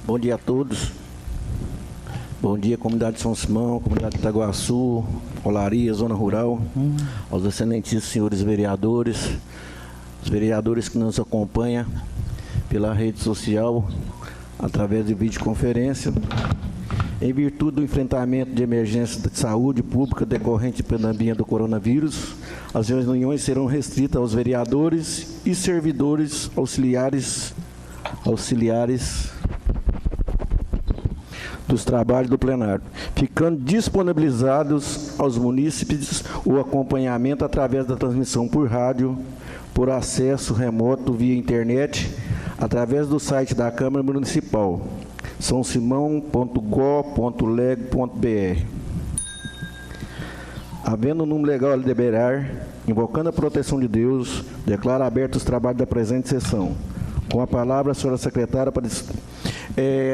Bom dia a todos. Bom dia, comunidade de São Simão, comunidade de Itaguaçu, Olaria, Zona Rural, aos excelentíssimos senhores vereadores, os vereadores que nos acompanham pela rede social, através de videoconferência. Em virtude do enfrentamento de emergência de saúde pública decorrente da pandemia do coronavírus, as reuniões serão restritas aos vereadores e servidores auxiliares dos trabalhos do plenário, ficando disponibilizados aos munícipes o acompanhamento através da transmissão por rádio, por acesso remoto via internet, através do site da Câmara Municipal, sãosimão.go.leg.br. Havendo o número legal a liberar, invocando a proteção de Deus, declaro abertos os trabalhos da presente sessão. Com a palavra, a senhora secretária, para...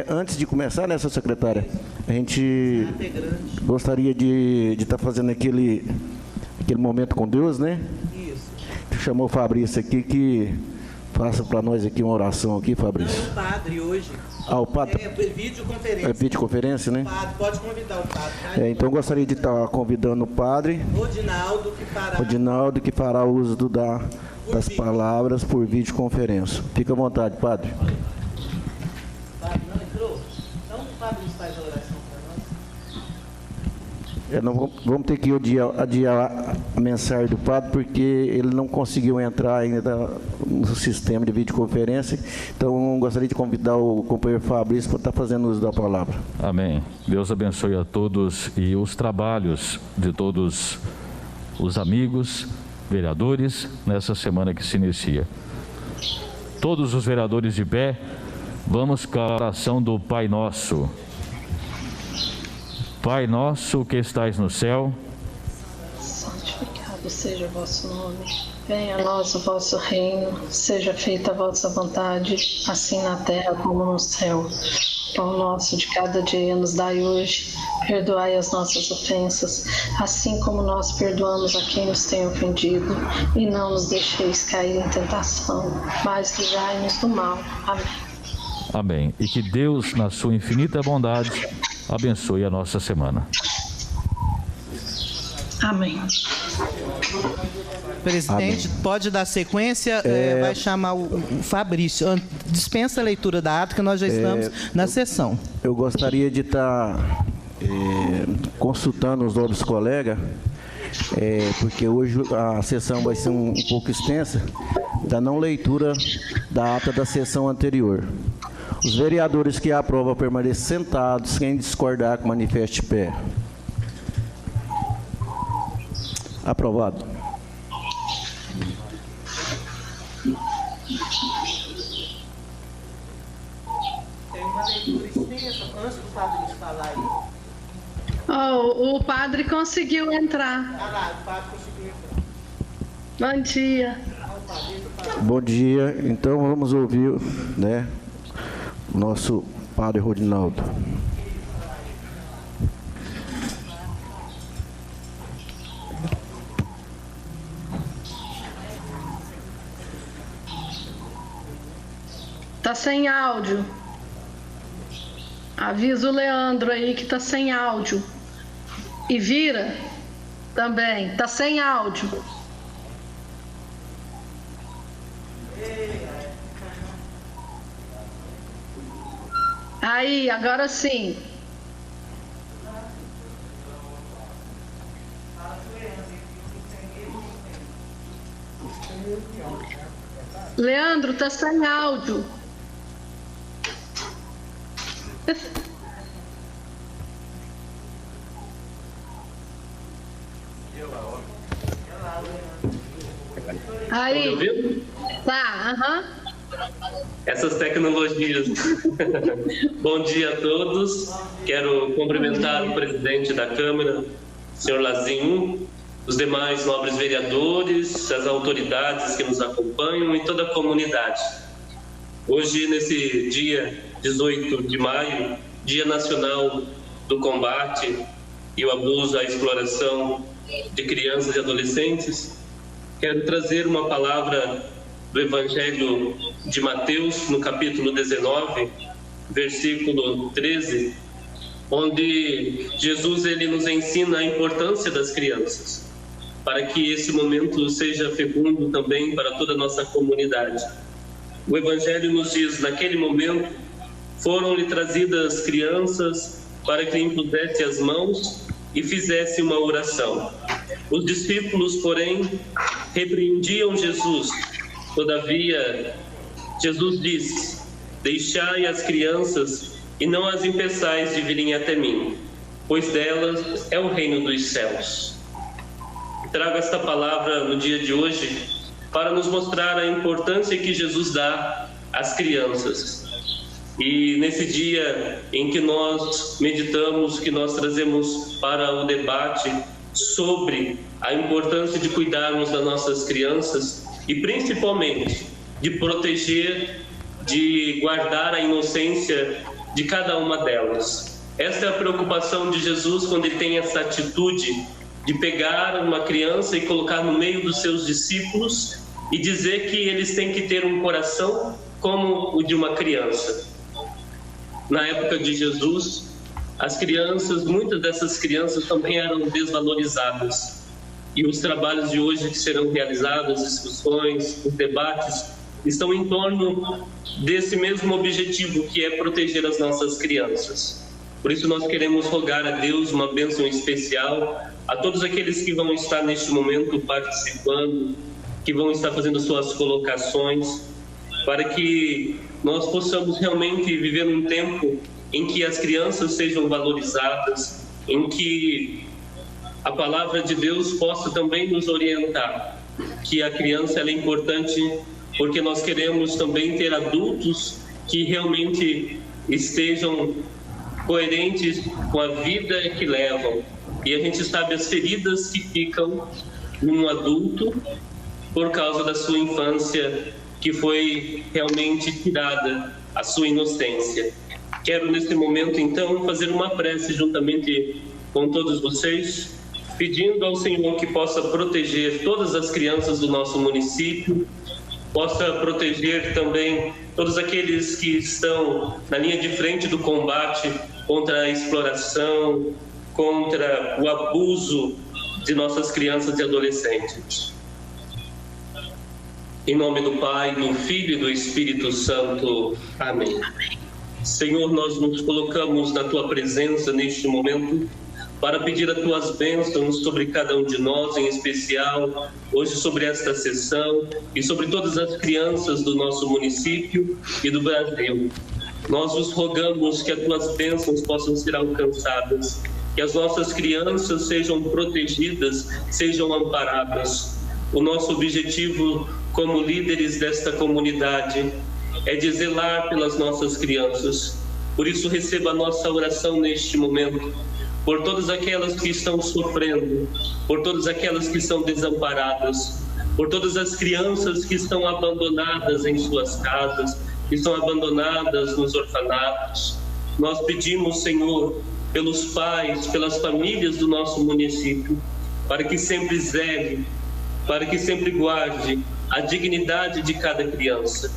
antes de começar, né, senhora secretária, a gente gostaria de estar fazendo aquele momento com Deus, né? Isso. Chamou o Fabrício aqui, que faça para nós aqui uma oração aqui, Fabrício. Não, o padre hoje. Ah, o padre? É videoconferência. É videoconferência, né? O padre, pode convidar o padre. Então, gostaria de estar convidando o padre Rodinaldo, que fará uso das palavras por videoconferência. Fica à vontade, padre. Padre não entrou? Então o padre faz a oração para nós. Vamos ter que adiar a mensagem do padre, porque ele não conseguiu entrar ainda no sistema de videoconferência. Então, gostaria de convidar o companheiro Fabrício para estar fazendo uso da palavra. Amém. Deus abençoe a todos e os trabalhos de todos os amigos vereadores nessa semana que se inicia. Todos os vereadores de pé, vamos com a oração do Pai Nosso. Pai nosso que estais no céu, santificado seja o vosso nome. Venha a nós o vosso reino, seja feita a vossa vontade, assim na terra como no céu. Pão nosso de cada dia nos dai hoje, perdoai as nossas ofensas, assim como nós perdoamos a quem nos tem ofendido, e não nos deixeis cair em tentação, mas livrai-nos do mal. Amém. Amém. E que Deus, na sua infinita bondade, abençoe a nossa semana. Amém. Presidente, amém. Pode dar sequência, vai chamar o Fabrício. Dispensa a leitura da ata, que nós já estamos na sessão. Eu gostaria de estar consultando os novos colegas, porque hoje a sessão vai ser um pouco extensa, da não leitura da ata da sessão anterior. Os vereadores que aprovam permanecer sentados, quem discordar, que manifeste pé. Aprovado. Tem uma leitura extensa, antes do padre falar aí. O padre conseguiu entrar. O padre conseguiu entrar. Bom dia. Bom dia. Então vamos ouvir, né, nosso padre Rodinaldo. Tá sem áudio. Avisa o Leandro aí que tá sem áudio. E Vira também, tá sem áudio. Aí, agora sim. Leandro, tá sem áudio. Aí. Tá, aham. Essas tecnologias. Bom dia a todos. Quero cumprimentar o presidente da Câmara, senhor Lazinho, os demais nobres vereadores, as autoridades que nos acompanham e toda a comunidade. Hoje, nesse dia 18 de maio, Dia Nacional do Combate e o Abuso à Exploração de Crianças e Adolescentes, quero trazer uma palavra do Evangelho de Mateus, no capítulo 19, versículo 13, onde Jesus ele nos ensina a importância das crianças, para que esse momento seja fecundo também para toda a nossa comunidade. O Evangelho nos diz, naquele momento, foram-lhe trazidas crianças para que lhe impusesse as mãos e fizesse uma oração. Os discípulos, porém, repreendiam Jesus. Todavia, Jesus disse: deixai as crianças e não as impeçais de virem até mim, pois delas é o reino dos céus. Trago esta palavra no dia de hoje para nos mostrar a importância que Jesus dá às crianças. E nesse dia em que nós meditamos, que nós trazemos para o debate sobre a importância de cuidarmos das nossas crianças e principalmente de proteger, de guardar a inocência de cada uma delas. Essa é a preocupação de Jesus quando ele tem essa atitude de pegar uma criança e colocar no meio dos seus discípulos e dizer que eles têm que ter um coração como o de uma criança. Na época de Jesus, as crianças, muitas dessas crianças também eram desvalorizadas. E os trabalhos de hoje que serão realizados, as discussões, os debates, estão em torno desse mesmo objetivo, que é proteger as nossas crianças. Por isso nós queremos rogar a Deus uma bênção especial a todos aqueles que vão estar neste momento participando, que vão estar fazendo suas colocações, para que nós possamos realmente viver um tempo em que as crianças sejam valorizadas, em que a palavra de Deus possa também nos orientar, que a criança ela é importante porque nós queremos também ter adultos que realmente estejam coerentes com a vida que levam. E a gente sabe as feridas que ficam num adulto por causa da sua infância, que foi realmente tirada a sua inocência. Quero nesse momento então fazer uma prece juntamente com todos vocês, pedindo ao Senhor que possa proteger todas as crianças do nosso município, possa proteger também todos aqueles que estão na linha de frente do combate contra a exploração, contra o abuso de nossas crianças e adolescentes. Em nome do Pai, do Filho e do Espírito Santo. Amém. Senhor, nós nos colocamos na Tua presença neste momento para pedir as Tuas bênçãos sobre cada um de nós, em especial hoje sobre esta sessão e sobre todas as crianças do nosso município e do Brasil. Nós os rogamos que as Tuas bênçãos possam ser alcançadas, que as nossas crianças sejam protegidas, sejam amparadas. O nosso objetivo como líderes desta comunidade é de zelar pelas nossas crianças. Por isso, receba a nossa oração neste momento, por todas aquelas que estão sofrendo, por todas aquelas que estão desamparadas, por todas as crianças que estão abandonadas em suas casas, que estão abandonadas nos orfanatos. Nós pedimos, Senhor, pelos pais, pelas famílias do nosso município, para que sempre zele, para que sempre guarde a dignidade de cada criança.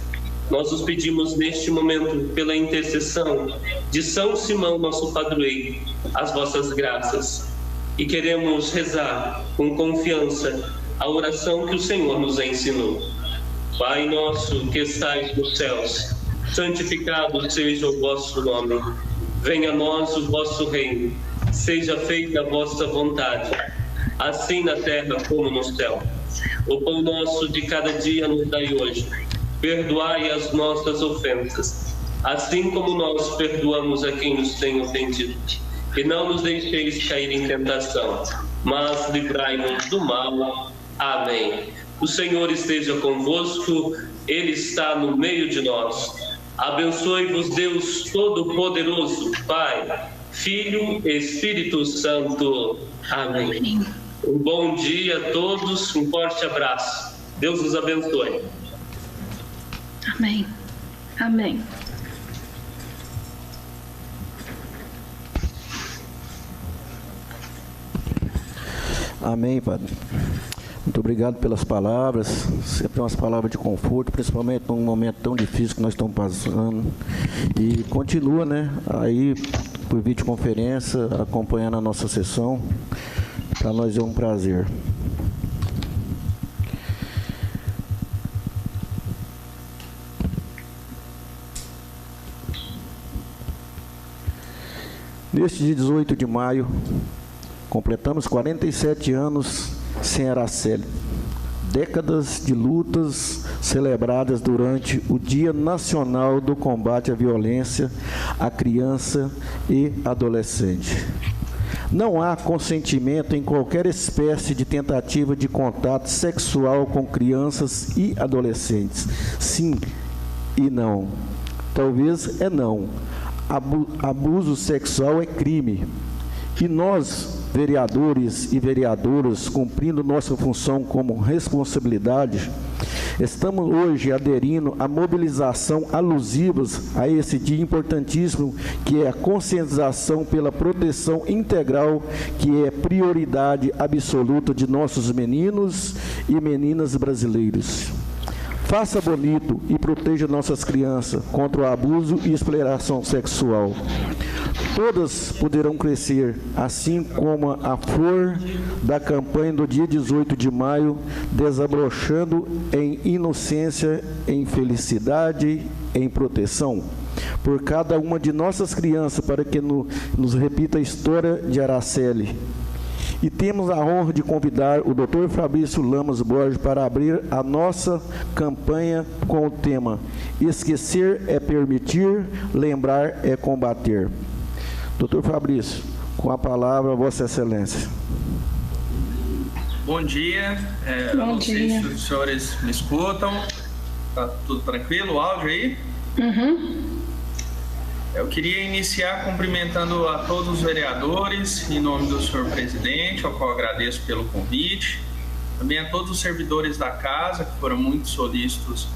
Nós os pedimos neste momento, pela intercessão de São Simão, nosso padroeiro, as vossas graças. E queremos rezar com confiança a oração que o Senhor nos ensinou. Pai nosso que estais nos céus, santificado seja o vosso nome. Venha a nós o vosso reino. Seja feita a vossa vontade, assim na terra como no céu. O pão nosso de cada dia nos dai hoje. Perdoai as nossas ofensas, assim como nós perdoamos a quem nos tem ofendido. E não nos deixeis cair em tentação, mas livrai-nos do mal. Amém. O Senhor esteja convosco, Ele está no meio de nós. Abençoe-vos Deus Todo-Poderoso, Pai, Filho e Espírito Santo. Amém. Um bom dia a todos, um forte abraço. Deus nos abençoe. Amém. Amém. Amém, Padre. Muito obrigado pelas palavras, sempre umas palavras de conforto, principalmente num momento tão difícil que nós estamos passando. E continua, né, aí por videoconferência, acompanhando a nossa sessão. Para nós é um prazer. Neste dia 18 de maio, completamos 47 anos sem Araceli. Décadas de lutas celebradas durante o Dia Nacional do Combate à Violência à Criança e Adolescente. Não há consentimento em qualquer espécie de tentativa de contato sexual com crianças e adolescentes. Sim e não. Talvez é não. Abuso sexual é crime. E nós, vereadores e vereadoras, cumprindo nossa função como responsabilidade, estamos hoje aderindo à mobilização alusivas a esse dia importantíssimo, que é a conscientização pela proteção integral, que é prioridade absoluta de nossos meninos e meninas brasileiros. Faça bonito e proteja nossas crianças contra o abuso e exploração sexual. Todas poderão crescer, assim como a flor da campanha do dia 18 de maio, desabrochando em inocência, em felicidade, em proteção. Por cada uma de nossas crianças, para que nos repita a história de Araceli. E temos a honra de convidar o Dr. Fabrício Lamas Borges para abrir a nossa campanha com o tema Esquecer é permitir, lembrar é combater. Dr. Fabrício, com a palavra, Vossa Excelência. Bom dia. Não sei se os senhores me escutam. Está tudo tranquilo? O áudio aí? Uhum. Eu queria iniciar cumprimentando a todos os vereadores, em nome do senhor presidente, ao qual agradeço pelo convite. Também a todos os servidores da casa, que foram muito solícitos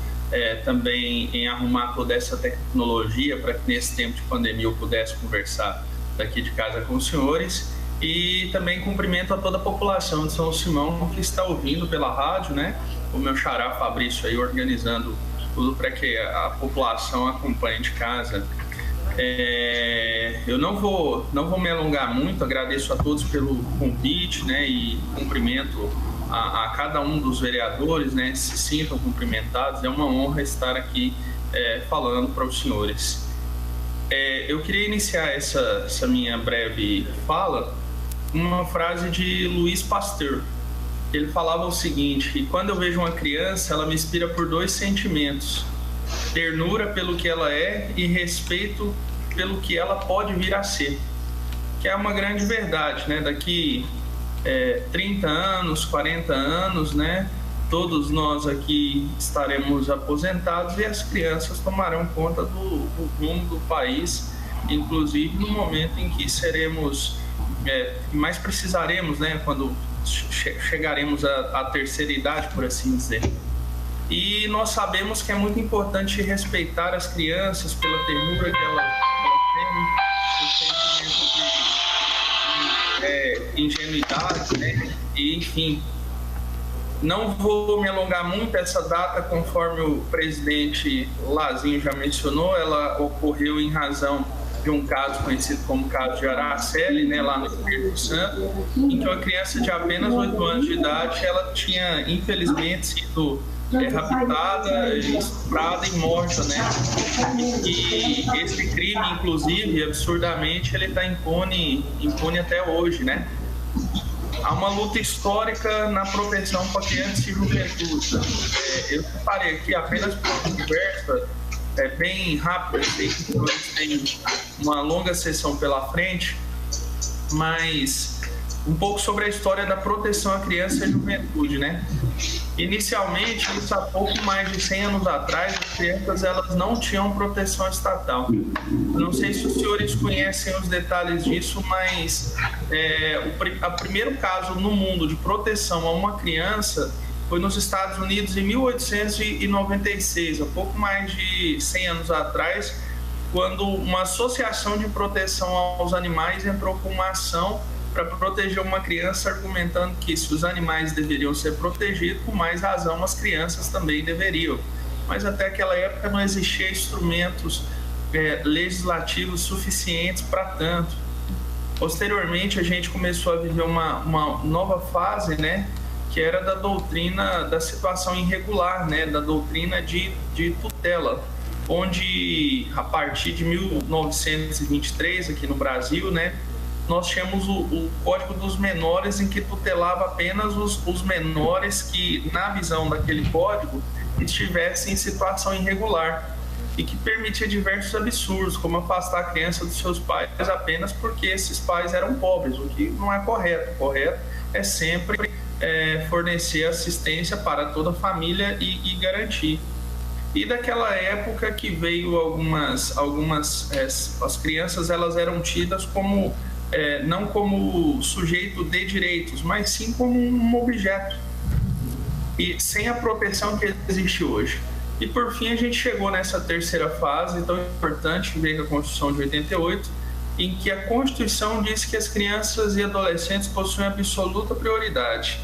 também em arrumar toda essa tecnologia para que nesse tempo de pandemia eu pudesse conversar daqui de casa com os senhores. E também cumprimento a toda a população de São Simão que está ouvindo pela rádio, né? O meu xará Fabrício aí organizando tudo para que a população acompanhe de casa. Eu não vou me alongar muito, agradeço a todos pelo convite, né, e cumprimento a cada um dos vereadores, né, se sintam cumprimentados, é uma honra estar aqui falando para os senhores. Eu queria iniciar essa minha breve fala com uma frase de Louis Pasteur. Ele falava o seguinte, que quando eu vejo uma criança, ela me inspira por dois sentimentos: ternura pelo que ela é e respeito pelo que ela pode vir a ser, que é uma grande verdade, né? Daqui 30 anos, 40 anos, né? Todos nós aqui estaremos aposentados e as crianças tomarão conta do rumo do país, inclusive no momento em que seremos, mais precisaremos, né? Quando chegaremos à terceira idade, por assim dizer. E nós sabemos que é muito importante respeitar as crianças pela ternura que elas têm, o sentimento de ingenuidade, né? E, enfim, não vou me alongar muito. Essa data, conforme o presidente Lazinho já mencionou, ela ocorreu em razão de um caso conhecido como caso de Araceli, né, lá no Espírito Santo, em que uma criança de apenas 8 anos de idade, ela tinha, infelizmente, sido raptada, estuprada e morta, né? E esse crime, inclusive, absurdamente, ele está impune até hoje, né? Há uma luta histórica na proteção para crianças e juventude. Eu separei aqui apenas por conversa bem rápida, sei que nós temos uma longa sessão pela frente, mas um pouco sobre a história da proteção à criança e juventude, né? Inicialmente, isso há pouco mais de 100 anos atrás, as crianças elas não tinham proteção estatal. Não sei se os senhores conhecem os detalhes disso, mas o primeiro caso no mundo de proteção a uma criança foi nos Estados Unidos em 1896, há pouco mais de 100 anos atrás, quando uma associação de proteção aos animais entrou com uma ação para proteger uma criança, argumentando que se os animais deveriam ser protegidos, com mais razão as crianças também deveriam. Mas até aquela época não existia instrumentos legislativos suficientes para tanto. Posteriormente, a gente começou a viver uma nova fase, né, que era da doutrina da situação irregular, né, da doutrina de tutela, onde, a partir de 1923, aqui no Brasil, né, nós tínhamos o Código dos Menores, em que tutelava apenas os menores que, na visão daquele código, estivessem em situação irregular, e que permitia diversos absurdos, como afastar a criança dos seus pais apenas porque esses pais eram pobres, o que não é correto. O correto é sempre fornecer assistência para toda a família e garantir. E daquela época que veio as crianças, elas eram tidas como, não como sujeito de direitos, mas sim como um objeto, e sem a proteção que existe hoje. E por fim a gente chegou nessa terceira fase tão importante, que veio com a Constituição de 88, em que a Constituição diz que as crianças e adolescentes possuem absoluta prioridade.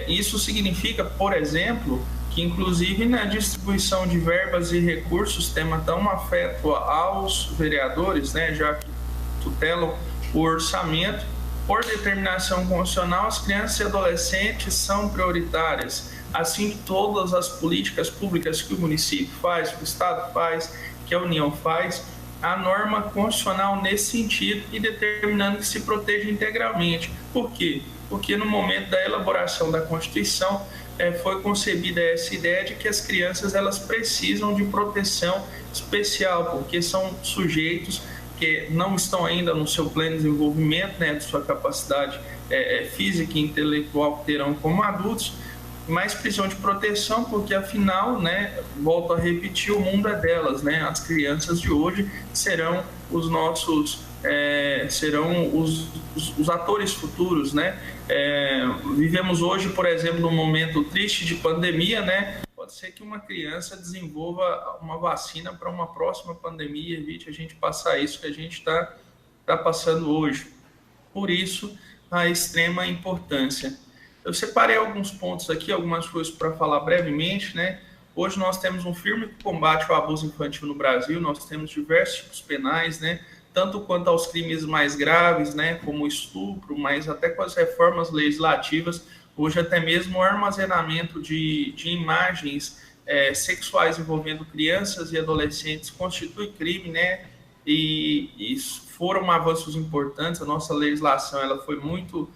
Isso significa, por exemplo, que inclusive na distribuição de verbas e recursos, tema tão afeto aos vereadores, né, já que tutelam o orçamento, por determinação constitucional, as crianças e adolescentes são prioritárias. Assim, todas as políticas públicas que o município faz, que o Estado faz, que a União faz, a norma constitucional nesse sentido e determinando que se proteja integralmente. Por quê? Porque no momento da elaboração da Constituição foi concebida essa ideia de que as crianças elas precisam de proteção especial, porque são sujeitos que não estão ainda no seu pleno desenvolvimento, né, de sua capacidade física e intelectual que terão como adultos, mas precisam de proteção, porque afinal, né, volto a repetir, o mundo é delas, né? As crianças de hoje serão os nossos, serão os atores futuros, né? Vivemos hoje, por exemplo, num momento triste de pandemia, né? Pode ser que uma criança desenvolva uma vacina para uma próxima pandemia e evite a gente passar isso que a gente está passando hoje. Por isso, a extrema importância. Eu separei alguns pontos aqui, algumas coisas para falar brevemente, né? Hoje nós temos um firme combate ao abuso infantil no Brasil, nós temos diversos tipos penais, né? Tanto quanto aos crimes mais graves, né? Como o estupro, mas até com as reformas legislativas, hoje até mesmo o armazenamento de imagens sexuais envolvendo crianças e adolescentes constitui crime, né? E foram avanços importantes, a nossa legislação ela foi muito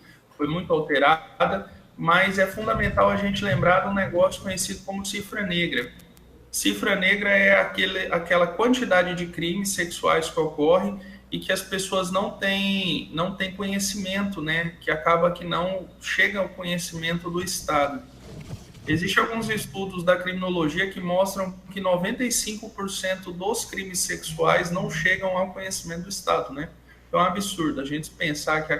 alterada, mas é fundamental a gente lembrar de um negócio conhecido como cifra negra. Cifra negra é aquela quantidade de crimes sexuais que ocorrem e que as pessoas não têm conhecimento, né? Que acaba que não chega ao conhecimento do Estado. Existem alguns estudos da criminologia que mostram que 95% dos crimes sexuais não chegam ao conhecimento do Estado, né? Então é um absurdo a gente pensar que a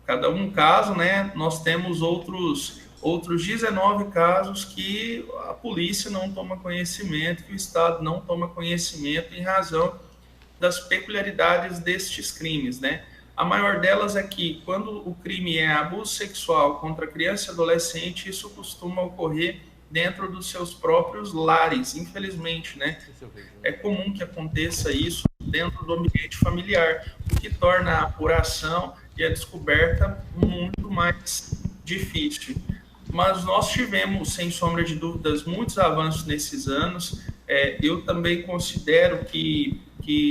cada um caso, né, nós temos outros 19 casos que a polícia não toma conhecimento, que o Estado não toma conhecimento em razão das peculiaridades destes crimes, né? A maior delas é que, quando o crime é abuso sexual contra criança e adolescente, isso costuma ocorrer dentro dos seus próprios lares, infelizmente, né? É comum que aconteça isso dentro do ambiente familiar, o que torna a apuração e a descoberta muito mais difícil. Mas nós tivemos, sem sombra de dúvidas, muitos avanços nesses anos. Eu também considero que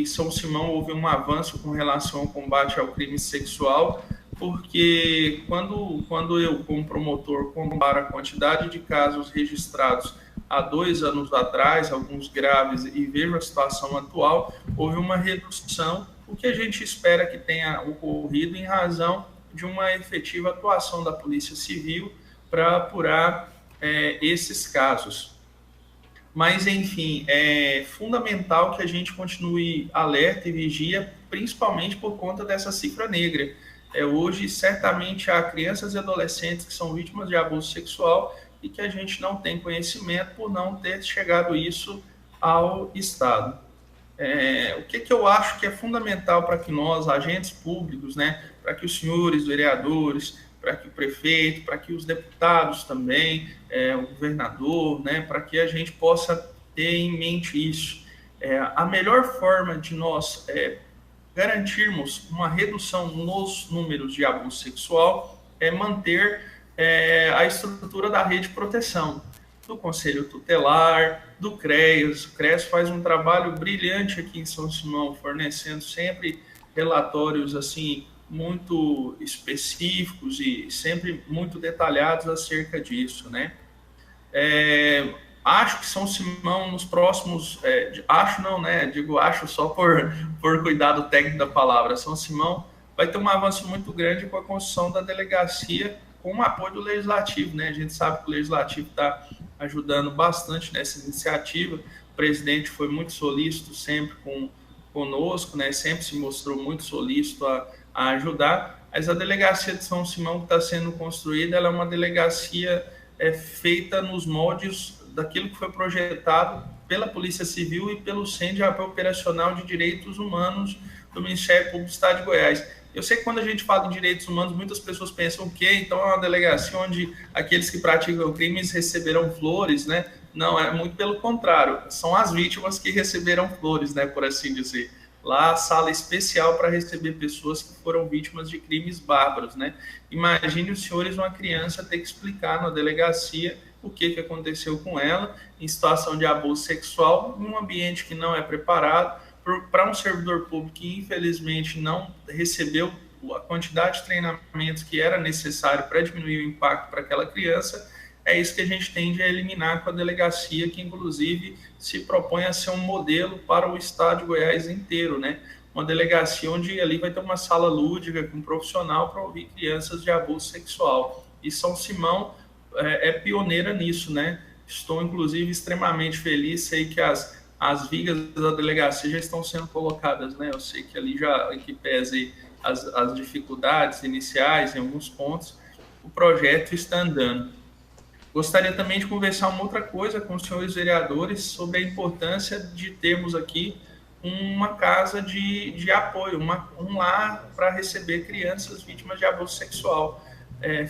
São Simão houve um avanço com relação ao combate ao crime sexual, porque quando eu, como promotor, comparo a quantidade de casos registrados há 2 anos atrás, alguns graves, e vejo a situação atual, houve uma redução, o que a gente espera que tenha ocorrido em razão de uma efetiva atuação da Polícia Civil para apurar esses casos. Mas, enfim, é fundamental que a gente continue alerta e vigia, principalmente por conta dessa cifra negra. Hoje, certamente, há crianças e adolescentes que são vítimas de abuso sexual e que a gente não tem conhecimento por não ter chegado isso ao Estado. O que eu acho que é fundamental para que nós, agentes públicos, né, para que os senhores vereadores, para que o prefeito, para que os deputados também, o governador, né, para que a gente possa ter em mente isso. A melhor forma de nós garantirmos uma redução nos números de abuso sexual é manter a estrutura da rede de proteção, do Conselho Tutelar, do CREAS. O CREAS faz um trabalho brilhante aqui em São Simão, fornecendo sempre relatórios assim muito específicos e sempre muito detalhados acerca disso, né? Acho que São Simão nos próximos... acho não, né? Digo acho só por cuidado técnico da palavra. São Simão vai ter um avanço muito grande com a construção da delegacia com o apoio do Legislativo, né? A gente sabe que o Legislativo está ajudando bastante nessa iniciativa. O presidente foi muito solícito sempre conosco, né? Sempre se mostrou muito solícito a ajudar. Mas a delegacia de São Simão que está sendo construída, ela é uma delegacia feita nos moldes daquilo que foi projetado pela Polícia Civil e pelo Centro de Apoio Operacional de Direitos Humanos do Ministério Público do Estado de Goiás. Eu sei que quando a gente fala em direitos humanos, muitas pessoas pensam o quê? Então é uma delegacia onde aqueles que praticam crimes receberão flores, né? Não, é muito pelo contrário. São as vítimas que receberão flores, né? Por assim dizer. Lá, sala especial para receber pessoas que foram vítimas de crimes bárbaros, né? Imagine os senhores uma criança ter que explicar na delegacia o que aconteceu com ela em situação de abuso sexual, em um ambiente que não é preparado, para um servidor público que, infelizmente, não recebeu a quantidade de treinamentos que era necessário para diminuir o impacto para aquela criança. É isso que a gente tende a eliminar com a delegacia, que, inclusive, se propõe a ser um modelo para o estado de Goiás inteiro, né? Uma delegacia onde ali vai ter uma sala lúdica com um profissional para ouvir crianças de abuso sexual. E São Simão é pioneira nisso, né? Estou, inclusive, extremamente feliz, sei que as vigas da delegacia já estão sendo colocadas, né? Eu sei que ali já, que pese as dificuldades iniciais em alguns pontos, o projeto está andando. Gostaria também de conversar uma outra coisa com os senhores vereadores sobre a importância de termos aqui uma casa de apoio, um lar para receber crianças vítimas de abuso sexual.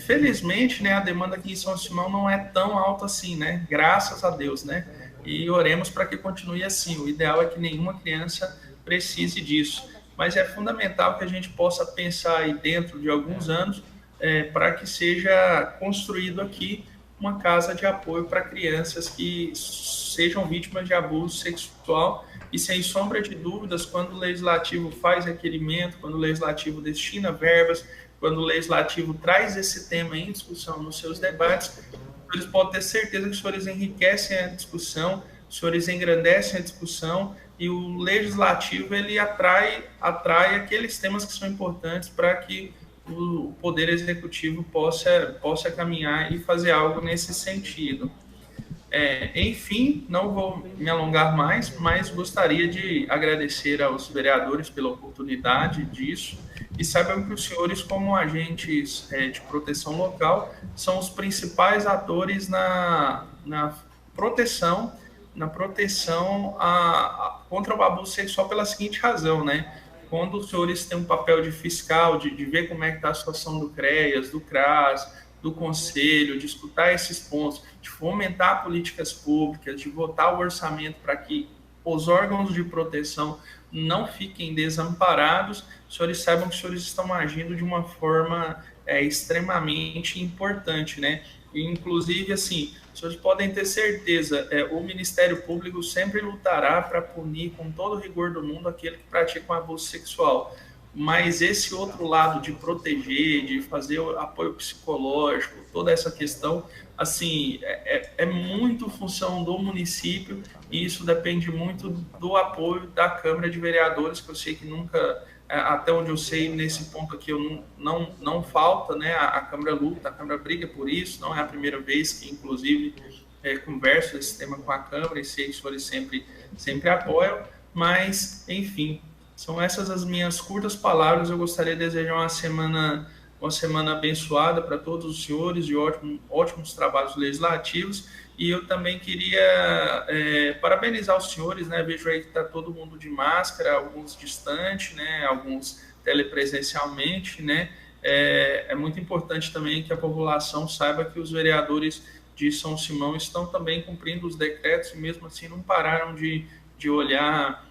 Felizmente, né, a demanda aqui em São Simão não é tão alta assim, né? Graças a Deus, né? E oremos para que continue assim. O ideal é que nenhuma criança precise disso. Mas é fundamental que a gente possa pensar aí dentro de alguns anos para que seja construído aqui uma casa de apoio para crianças que sejam vítimas de abuso sexual. E sem sombra de dúvidas, quando o Legislativo faz requerimento, quando o Legislativo destina verbas, quando o Legislativo traz esse tema em discussão nos seus debates, eles podem ter certeza que os senhores enriquecem a discussão, os senhores engrandecem a discussão e o Legislativo ele atrai aqueles temas que são importantes para que o Poder Executivo possa caminhar e fazer algo nesse sentido. Enfim, não vou me alongar mais, mas gostaria de agradecer aos vereadores pela oportunidade disso e saibam que os senhores, como agentes de proteção local, são os principais atores na proteção contra o abuso sexual pela seguinte razão, né? Quando os senhores têm um papel de fiscal, de ver como é que está a situação do CREAS, do CRAS, do Conselho, de escutar esses pontos, de fomentar políticas públicas, de votar o orçamento para que os órgãos de proteção não fiquem desamparados, os senhores saibam que os senhores estão agindo de uma forma extremamente importante, né? E, inclusive, assim, os senhores podem ter certeza, o Ministério Público sempre lutará para punir com todo o rigor do mundo aquele que pratica um abuso sexual. Mas esse outro lado de proteger, de fazer o apoio psicológico, toda essa questão, assim, é muito função do município e isso depende muito do apoio da Câmara de Vereadores, que eu sei que nunca, até onde eu sei, nesse ponto aqui não falta, né? A Câmara luta, a Câmara briga por isso, não é a primeira vez que, inclusive, converso esse tema com a Câmara e sei que os senhores sempre apoiam, mas, enfim, são essas as minhas curtas palavras. Eu gostaria de desejar uma semana uma semana abençoada para todos os senhores e ótimos trabalhos legislativos. E eu também queria parabenizar os senhores, né? Vejo aí que está todo mundo de máscara, alguns distante, né? Alguns telepresencialmente, né? É muito importante também que a população saiba que os vereadores de São Simão estão também cumprindo os decretos e mesmo assim não pararam de olhar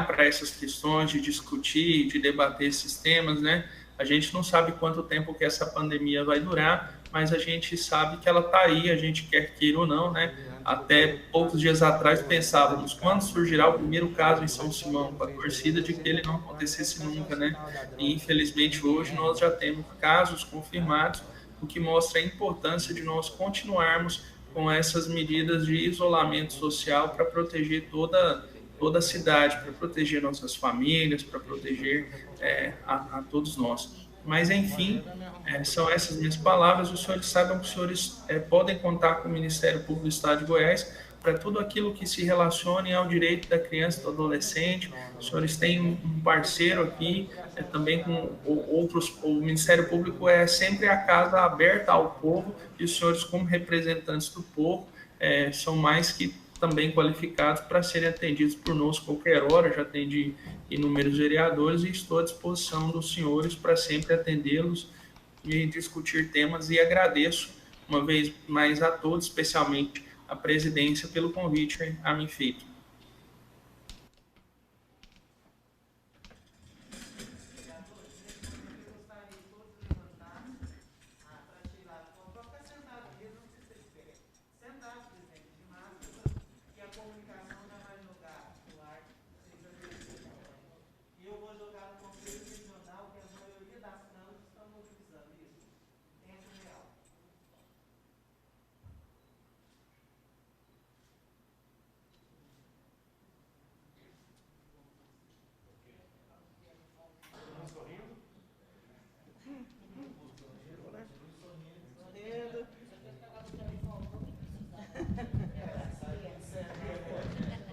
para essas questões, de discutir, de debater esses temas, né? A gente não sabe quanto tempo que essa pandemia vai durar, mas a gente sabe que ela está aí, a gente quer queira ou não, né? Até poucos dias atrás pensávamos, quando surgirá o primeiro caso em São Simão, com a torcida de que ele não acontecesse nunca, né? E infelizmente hoje nós já temos casos confirmados, o que mostra a importância de nós continuarmos com essas medidas de isolamento social para proteger toda a cidade, para proteger nossas famílias, para proteger a todos nós. Mas, enfim, são essas minhas palavras. Os senhores saibam que os senhores podem contar com o Ministério Público do Estado de Goiás para tudo aquilo que se relacione ao direito da criança e do adolescente. Os senhores têm um parceiro aqui, também com outros. O Ministério Público é sempre a casa aberta ao povo, e os senhores, como representantes do povo, são mais que também qualificados para serem atendidos por nós qualquer hora. Já atendi inúmeros vereadores e estou à disposição dos senhores para sempre atendê-los e discutir temas, e agradeço uma vez mais a todos, especialmente a presidência, pelo convite a mim feito.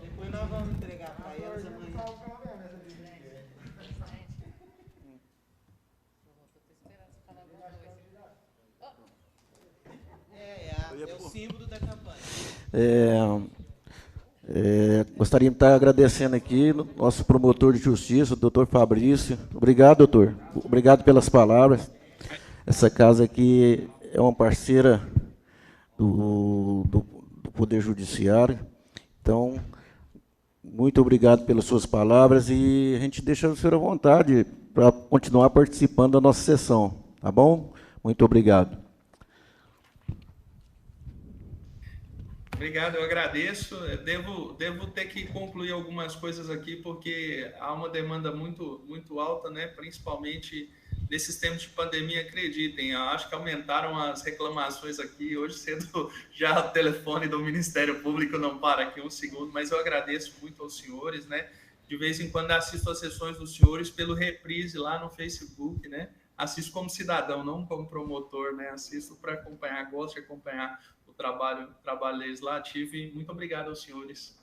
Depois nós vamos entregar para elas amanhã. É o símbolo da campanha. Gostaria de estar agradecendo aqui o nosso promotor de justiça, o doutor Fabrício. Obrigado, doutor. Obrigado pelas palavras. Essa casa aqui é uma parceira do Poder Judiciário. Então, muito obrigado pelas suas palavras, e a gente deixa o senhor à vontade para continuar participando da nossa sessão. Tá bom? Muito obrigado. Obrigado, eu agradeço. Devo ter que concluir algumas coisas aqui, porque há uma demanda muito alta, né? Principalmente nesses tempos de pandemia, acreditem. Eu acho que aumentaram as reclamações aqui. Hoje cedo já o telefone do Ministério Público não para aqui um segundo, mas eu agradeço muito aos senhores, né? De vez em quando assisto as sessões dos senhores pelo reprise lá no Facebook, né? Assisto como cidadão, não como promotor, né? Assisto para acompanhar, gosto de acompanhar o trabalho legislativo, e muito obrigado aos senhores.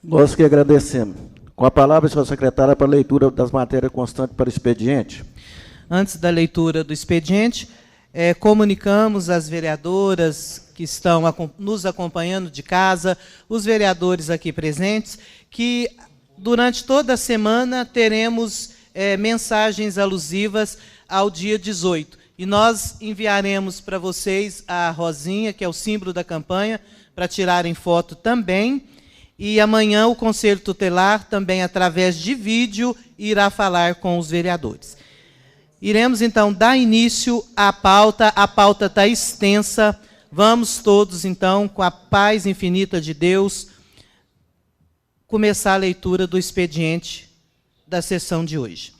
Nós que agradecemos. Com a palavra, senhora secretária, para a leitura das matérias constantes para o expediente. Antes da leitura do expediente, comunicamos às vereadoras que estão nos acompanhando de casa, os vereadores aqui presentes, que durante toda a semana teremos mensagens alusivas ao dia 18. E nós enviaremos para vocês a rosinha, que é o símbolo da campanha, para tirarem foto também. E amanhã o Conselho Tutelar, também através de vídeo, irá falar com os vereadores. Iremos, então, dar início à pauta. A pauta está extensa. Vamos todos, então, com a paz infinita de Deus, começar a leitura do expediente da sessão de hoje.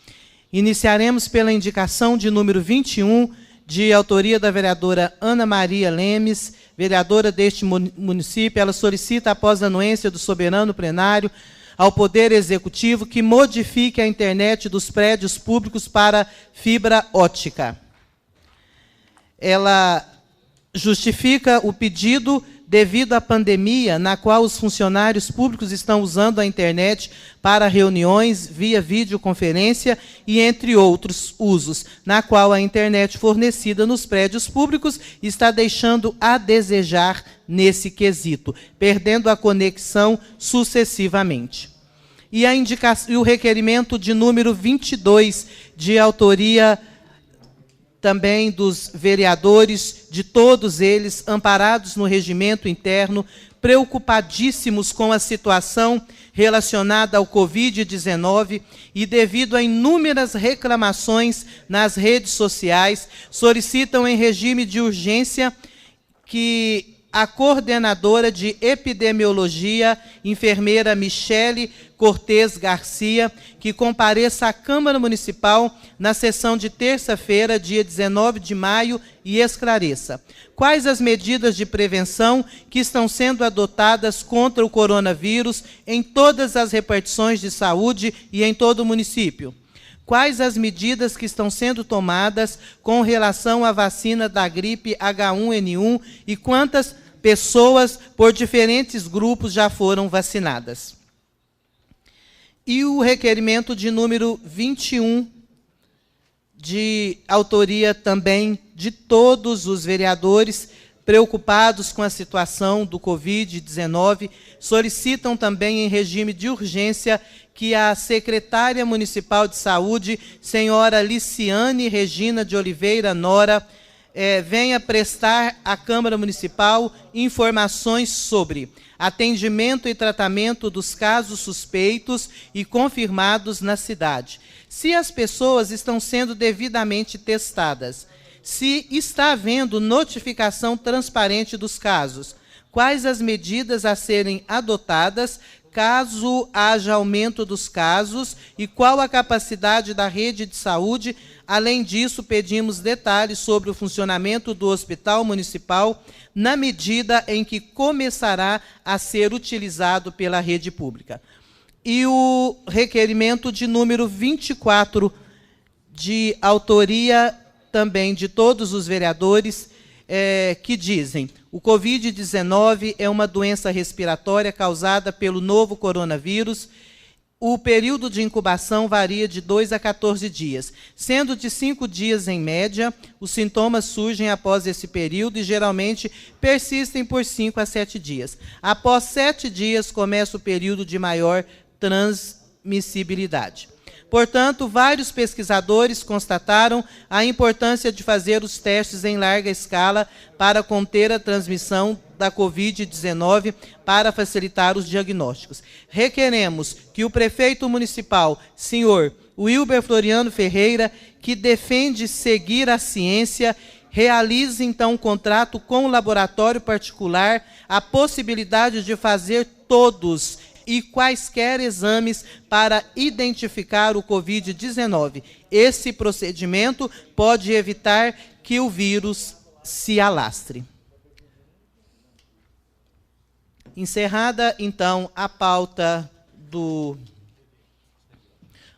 Iniciaremos pela indicação de número 21, de autoria da vereadora Ana Maria Lemes, vereadora deste município. Ela solicita, após a anuência do soberano plenário, ao Poder Executivo que modifique a internet dos prédios públicos para fibra ótica. Ela justifica o pedido devido à pandemia, na qual os funcionários públicos estão usando a internet para reuniões via videoconferência e entre outros usos, na qual a internet fornecida nos prédios públicos está deixando a desejar nesse quesito, perdendo a conexão sucessivamente. E o requerimento de número 22, de autoria também dos vereadores, de todos eles, amparados no regimento interno, preocupadíssimos com a situação relacionada ao Covid-19 e devido a inúmeras reclamações nas redes sociais, solicitam em regime de urgência que a coordenadora de epidemiologia, enfermeira Michele Cortez Garcia, que compareça à Câmara Municipal na sessão de terça-feira, dia 19 de maio, e esclareça quais as medidas de prevenção que estão sendo adotadas contra o coronavírus em todas as repartições de saúde e em todo o município. Quais as medidas que estão sendo tomadas com relação à vacina da gripe H1N1 e quantas pessoas por diferentes grupos já foram vacinadas. E o requerimento de número 21, de autoria também de todos os vereadores preocupados com a situação do Covid-19, solicitam também em regime de urgência que a secretária municipal de saúde, senhora Liciane Regina de Oliveira Nora, venha prestar à Câmara Municipal informações sobre atendimento e tratamento dos casos suspeitos e confirmados na cidade. Se as pessoas estão sendo devidamente testadas, se está havendo notificação transparente dos casos, quais as medidas a serem adotadas caso haja aumento dos casos e qual a capacidade da rede de saúde. Além disso, pedimos detalhes sobre o funcionamento do Hospital Municipal na medida em que começará a ser utilizado pela rede pública. E o requerimento de número 24, de autoria também de todos os vereadores, que dizem: o Covid-19 é uma doença respiratória causada pelo novo coronavírus. O período de incubação varia de 2 a 14 dias, sendo de 5 dias em média. Os sintomas surgem após esse período e geralmente persistem por 5 a 7 dias. Após 7 dias começa o período de maior transmissibilidade. Portanto, vários pesquisadores constataram a importância de fazer os testes em larga escala para conter a transmissão da Covid-19 para facilitar os diagnósticos. Requeremos que o prefeito municipal, senhor Wilber Floriano Ferreira, que defende seguir a ciência, realize então um contrato com o laboratório particular, a possibilidade de fazer todos e quaisquer exames para identificar o Covid-19. Esse procedimento pode evitar que o vírus se alastre. Encerrada, então, a pauta do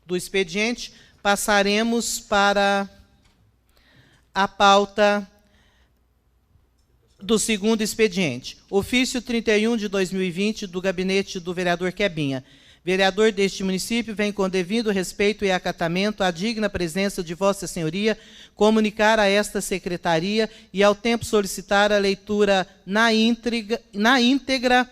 expediente, passaremos para a pauta do segundo expediente. Ofício 31 de 2020 do gabinete do vereador Quebinha. Vereador deste município, vem com devido respeito e acatamento à digna presença de Vossa Senhoria, comunicar a esta secretaria e ao tempo solicitar a leitura na íntegra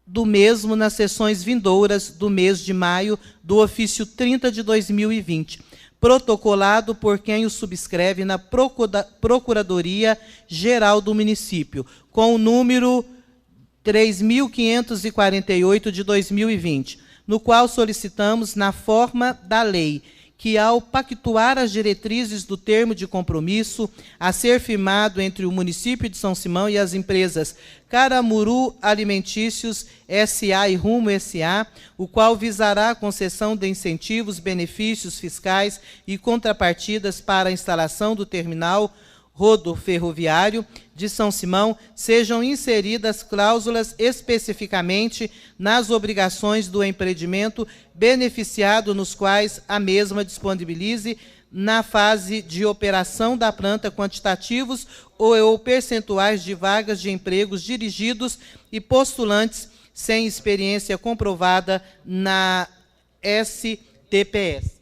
do mesmo nas sessões vindouras do mês de maio do ofício 30 de 2020. Protocolado por quem o subscreve na Procuradoria-Geral do Município, com o número 3.548 de 2020, no qual solicitamos, na forma da lei, que ao pactuar as diretrizes do termo de compromisso a ser firmado entre o município de São Simão e as empresas Caramuru Alimentícios S.A. e Rumo S.A., o qual visará a concessão de incentivos, benefícios fiscais e contrapartidas para a instalação do terminal rodoferroviário de São Simão, sejam inseridas cláusulas especificamente nas obrigações do empreendimento beneficiado, nos quais a mesma disponibilize na fase de operação da planta quantitativos ou percentuais de vagas de empregos dirigidos e postulantes sem experiência comprovada na STPS.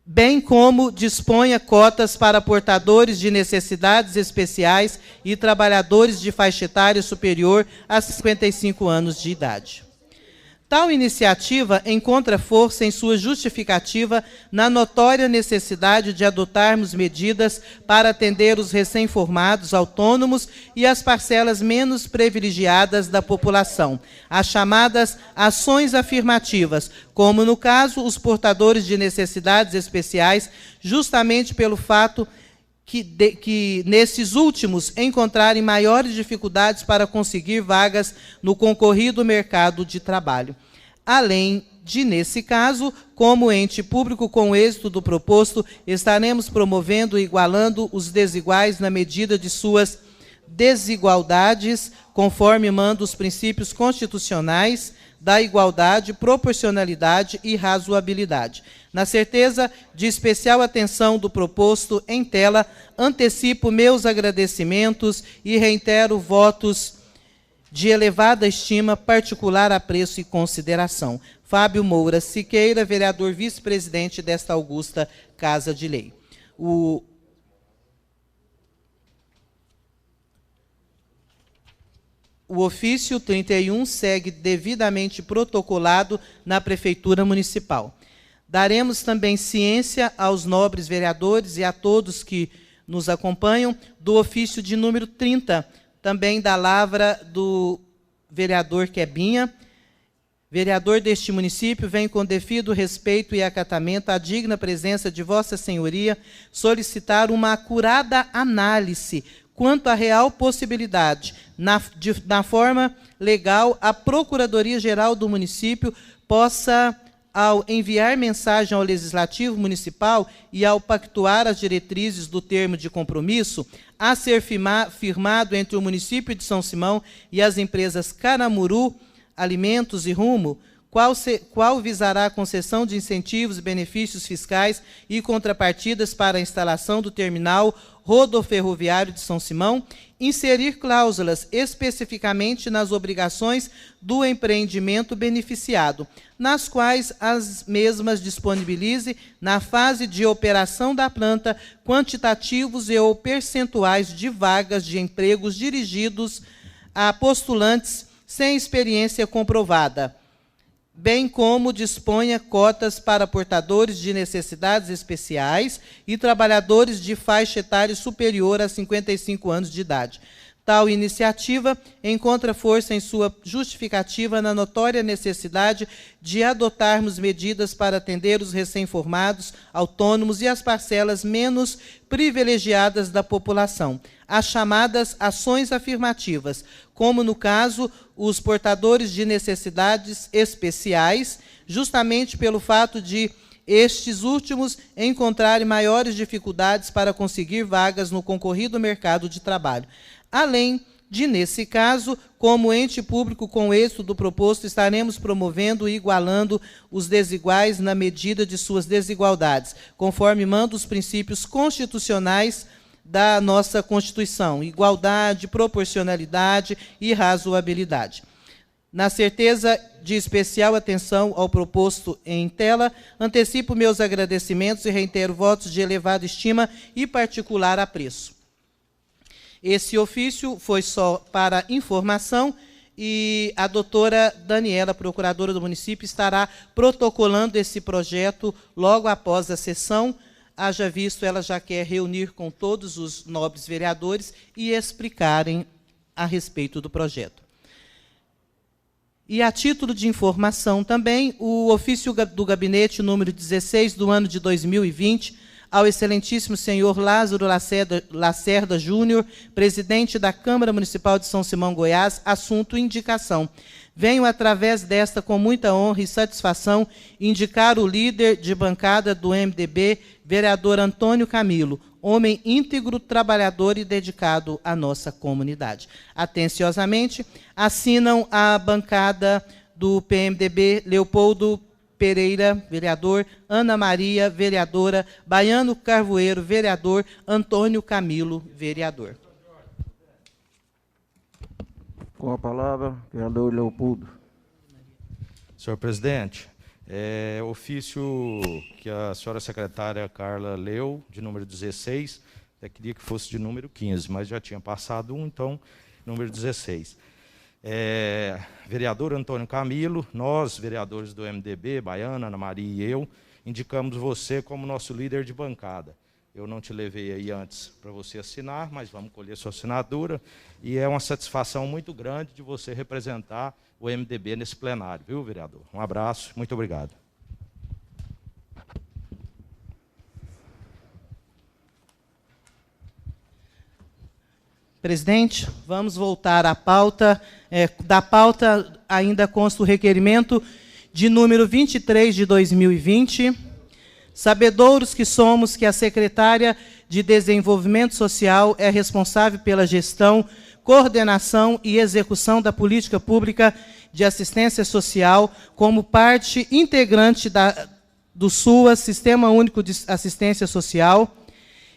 Bem como disponha cotas para portadores de necessidades especiais e trabalhadores de faixa etária superior a 55 anos de idade. Tal iniciativa encontra força em sua justificativa na notória necessidade de adotarmos medidas para atender os recém-formados autônomos e as parcelas menos privilegiadas da população, as chamadas ações afirmativas, como no caso os portadores de necessidades especiais, justamente pelo fato que nesses últimos encontrarem maiores dificuldades para conseguir vagas no concorrido mercado de trabalho. Além de, nesse caso, como ente público com êxito do proposto, estaremos promovendo e igualando os desiguais na medida de suas desigualdades, conforme manda os princípios constitucionais da igualdade, proporcionalidade e razoabilidade. Na certeza de especial atenção do proposto em tela, antecipo meus agradecimentos e reitero votos de elevada estima, particular apreço e consideração. Fábio Moura Siqueira, vereador vice-presidente desta augusta Casa de Lei. O ofício 31 segue devidamente protocolado na Prefeitura Municipal. Daremos também ciência aos nobres vereadores e a todos que nos acompanham do ofício de número 30, também da lavra do vereador Quebinha. Vereador deste município, venho com devido respeito e acatamento à digna presença de Vossa Senhoria solicitar uma acurada análise quanto à real possibilidade, na forma legal, a Procuradoria-Geral do município possa, ao enviar mensagem ao Legislativo Municipal e ao pactuar as diretrizes do termo de compromisso, a ser firmado entre o município de São Simão e as empresas Caramuru, Alimentos e Rumo, qual visará a concessão de incentivos e benefícios fiscais e contrapartidas para a instalação do terminal rodoferroviário de São Simão, inserir cláusulas especificamente nas obrigações do empreendimento beneficiado, nas quais as mesmas disponibilize, na fase de operação da planta, quantitativos e ou percentuais de vagas de empregos dirigidos a postulantes sem experiência comprovada, bem como disponha cotas para portadores de necessidades especiais e trabalhadores de faixa etária superior a 55 anos de idade. Tal iniciativa encontra força em sua justificativa na notória necessidade de adotarmos medidas para atender os recém-formados, autônomos e as parcelas menos privilegiadas da população, as chamadas ações afirmativas, como no caso os portadores de necessidades especiais, justamente pelo fato de estes últimos encontrarem maiores dificuldades para conseguir vagas no concorrido mercado de trabalho. Além de, nesse caso, como ente público com êxito do proposto, estaremos promovendo e igualando os desiguais na medida de suas desigualdades, conforme manda os princípios constitucionais da nossa Constituição: igualdade, proporcionalidade e razoabilidade. Na certeza de especial atenção ao proposto em tela, antecipo meus agradecimentos e reitero votos de elevada estima e particular apreço. Esse ofício foi só para informação e a doutora Daniela, procuradora do município, estará protocolando esse projeto logo após a sessão. Haja visto, ela já quer reunir com todos os nobres vereadores e explicarem a respeito do projeto. E a título de informação também, o ofício do gabinete número 16 do ano de 2020, ao excelentíssimo senhor Lázaro Lacerda Júnior, presidente da Câmara Municipal de São Simão, Goiás, assunto indicação. Venho, através desta, com muita honra e satisfação, indicar o líder de bancada do MDB, vereador Antônio Camilo, homem íntegro, trabalhador e dedicado à nossa comunidade. Atenciosamente, assinam a bancada do PMDB, Leopoldo Pereira, vereador. Ana Maria, vereadora. Baiano Carvoeiro, vereador. Antônio Camilo, vereador. Com a palavra, vereador Leopoldo. Senhor presidente, ofício que a senhora secretária Carla leu, de número 16, até queria que fosse de número 15, mas já tinha passado um, então, número 16. Vereador Antônio Camilo, nós, vereadores do MDB, Baiana, Ana Maria e eu, indicamos você como nosso líder de bancada. Eu não te levei aí antes para você assinar, mas vamos colher sua assinatura, e é uma satisfação muito grande de você representar o MDB nesse plenário, viu, vereador? Um abraço, muito obrigado. Presidente, vamos voltar à pauta. Da pauta ainda consta o requerimento de número 23 de 2020. Sabedouros que somos que a secretária de Desenvolvimento Social é responsável pela gestão, coordenação e execução da política pública de assistência social como parte integrante do SUAS, Sistema Único de Assistência Social,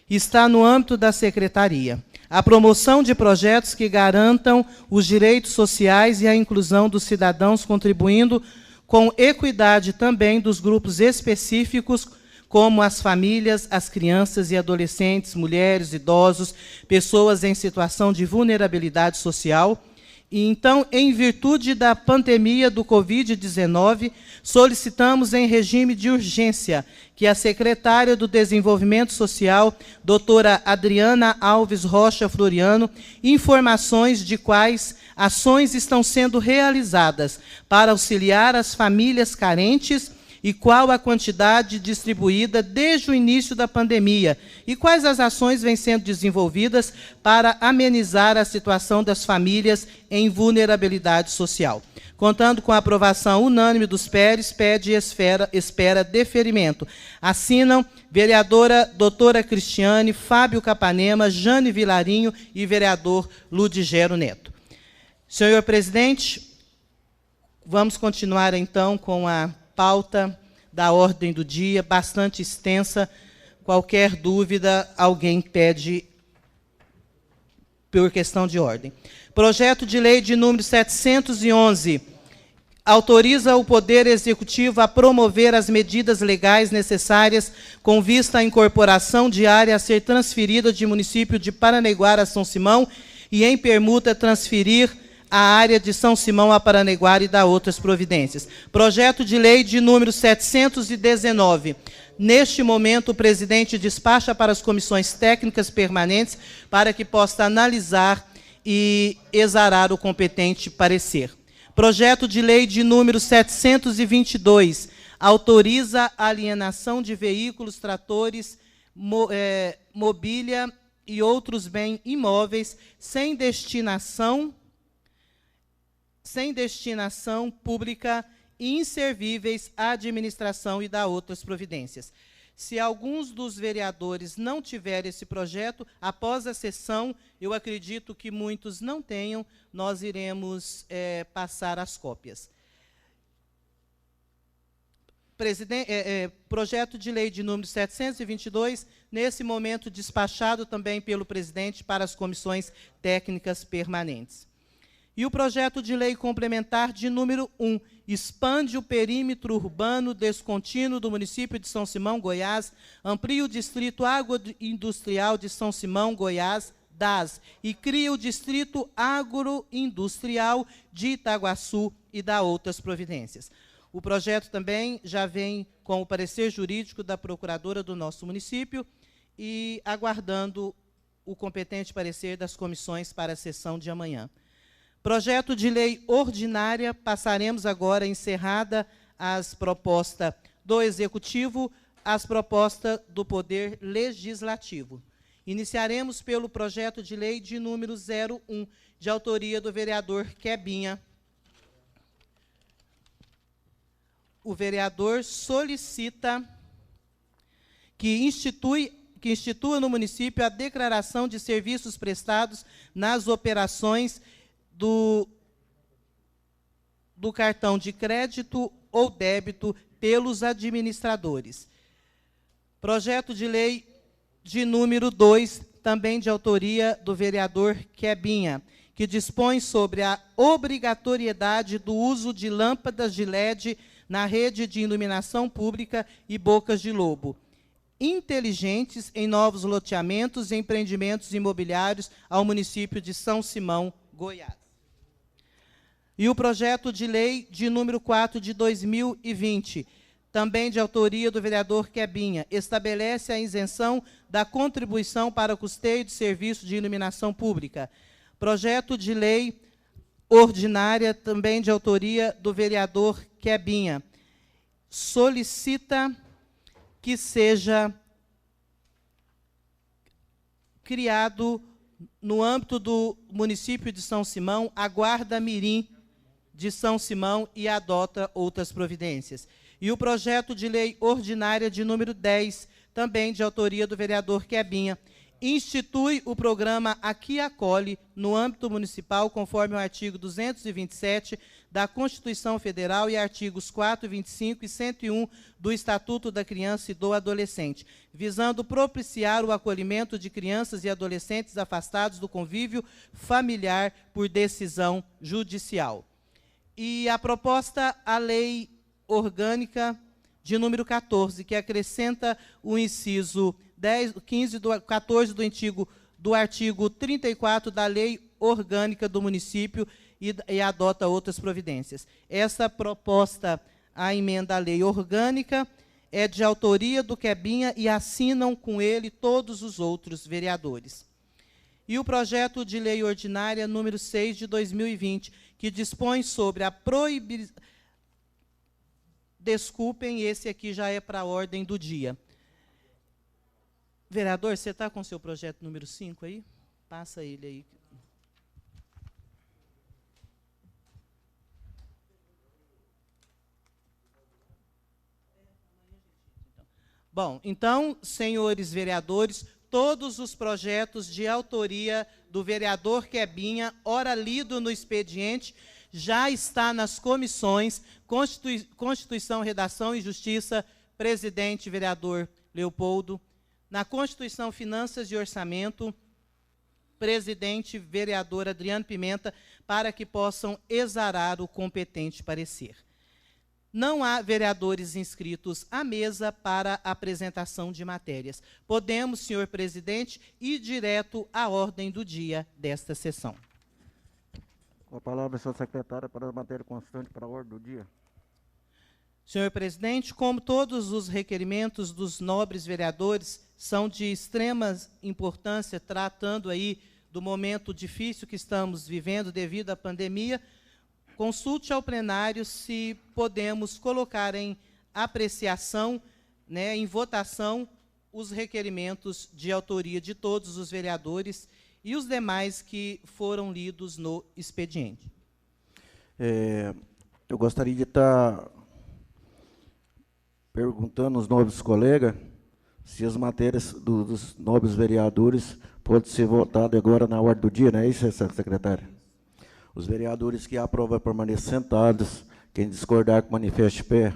está no âmbito da secretaria. A promoção de projetos que garantam os direitos sociais e a inclusão dos cidadãos, contribuindo com equidade também dos grupos específicos, como as famílias, as crianças e adolescentes, mulheres, idosos, pessoas em situação de vulnerabilidade social. E, então, em virtude da pandemia do Covid-19, solicitamos em regime de urgência que a secretária do Desenvolvimento Social, doutora Adriana Alves Rocha Floriano, informações de quais ações estão sendo realizadas para auxiliar as famílias carentes e qual a quantidade distribuída desde o início da pandemia e quais as ações vêm sendo desenvolvidas para amenizar a situação das famílias em vulnerabilidade social. Contando com a aprovação unânime dos PERs, pede e espera deferimento. Assinam vereadora doutora Cristiane, Fábio Capanema, Jane Vilarinho e vereador Ludigero Neto. Senhor presidente, vamos continuar então com a pauta da ordem do dia, bastante extensa. Qualquer dúvida, alguém pede por questão de ordem. Projeto de lei de número 711, autoriza o Poder Executivo a promover as medidas legais necessárias com vista à incorporação de área a ser transferida de município de Paranaiguara a São Simão e, em permuta, transferir a área de São Simão a Paranaiguara e dar outras providências. Projeto de lei de número 719. Neste momento, o presidente despacha para as comissões técnicas permanentes para que possa analisar e exarar o competente parecer. Projeto de lei de número 722. Autoriza a alienação de veículos, tratores, mobília e outros bens imóveis sem destinação pública e inservíveis à administração e dá outras providências. Se alguns dos vereadores não tiverem esse projeto, após a sessão, eu acredito que muitos não tenham, nós iremos passar as cópias. Projeto de lei de número 722, nesse momento despachado também pelo presidente para as comissões técnicas permanentes. E o projeto de lei complementar de número 1, expande o perímetro urbano descontínuo do município de São Simão, Goiás, amplia o distrito agroindustrial de São Simão, Goiás, DAS, e cria o distrito agroindustrial de Itaguaçu e dá outras providências. O projeto também já vem com o parecer jurídico da procuradora do nosso município e aguardando o competente parecer das comissões para a sessão de amanhã. Projeto de lei ordinária, passaremos agora, encerrada as propostas do Executivo, as propostas do Poder Legislativo. Iniciaremos pelo projeto de lei de número 01, de autoria do vereador Quebinha. O vereador solicita que institua no município a declaração de serviços prestados nas operações do do cartão de crédito ou débito pelos administradores. Projeto de lei de número 2, também de autoria do vereador Quebinha, que dispõe sobre a obrigatoriedade do uso de lâmpadas de LED na rede de iluminação pública e bocas de lobo inteligentes em novos loteamentos e empreendimentos imobiliários ao município de São Simão, Goiás. E o projeto de lei de número 4 de 2020, também de autoria do vereador Quebinha, estabelece a isenção da contribuição para o custeio de serviço de iluminação pública. Projeto de lei ordinária, também de autoria do vereador Quebinha, solicita que seja criado, no âmbito do município de São Simão, a Guarda Mirim de São Simão e adota outras providências. E o projeto de lei ordinária de número 10, também de autoria do vereador Quebinha, institui o programa Aqui Acolhe no âmbito municipal, conforme o artigo 227 da Constituição Federal e artigos 4, 25 e 101 do Estatuto da Criança e do Adolescente, visando propiciar o acolhimento de crianças e adolescentes afastados do convívio familiar por decisão judicial. E a proposta à lei orgânica de número 14, que acrescenta o inciso 14 do artigo 34 da Lei Orgânica do Município e adota outras providências. Essa proposta, a emenda à Lei Orgânica, é de autoria do Quebinha e assinam com ele todos os outros vereadores. E o projeto de lei ordinária número 6 de 2020, que dispõe sobre a proibição... Desculpem, esse aqui já é para a ordem do dia. Vereador, você está com o seu projeto número 5 aí? Passa ele aí. Bom, então, senhores vereadores, todos os projetos de autoria do vereador Quebinha, ora lido no expediente, já está nas comissões Constituição, Redação e Justiça, presidente, vereador Leopoldo, na Constituição, Finanças e Orçamento, presidente, vereador Adriano Pimenta, para que possam exarar o competente parecer. Não há vereadores inscritos à mesa para apresentação de matérias. Podemos, senhor presidente, ir direto à ordem do dia desta sessão. Com a palavra, senhor secretário, para a matéria constante para a ordem do dia. Senhor presidente, como todos os requerimentos dos nobres vereadores são de extrema importância, tratando aí do momento difícil que estamos vivendo devido à pandemia, consulte ao plenário se podemos colocar em apreciação, né, em votação, os requerimentos de autoria de todos os vereadores e os demais que foram lidos no expediente. Eu gostaria de estar perguntando aos nobres colegas se as matérias dos nobres vereadores podem ser votadas agora na ordem do dia, não é isso, secretário? Os vereadores que aprovam permanecer sentados. Quem discordar, que manifeste pé.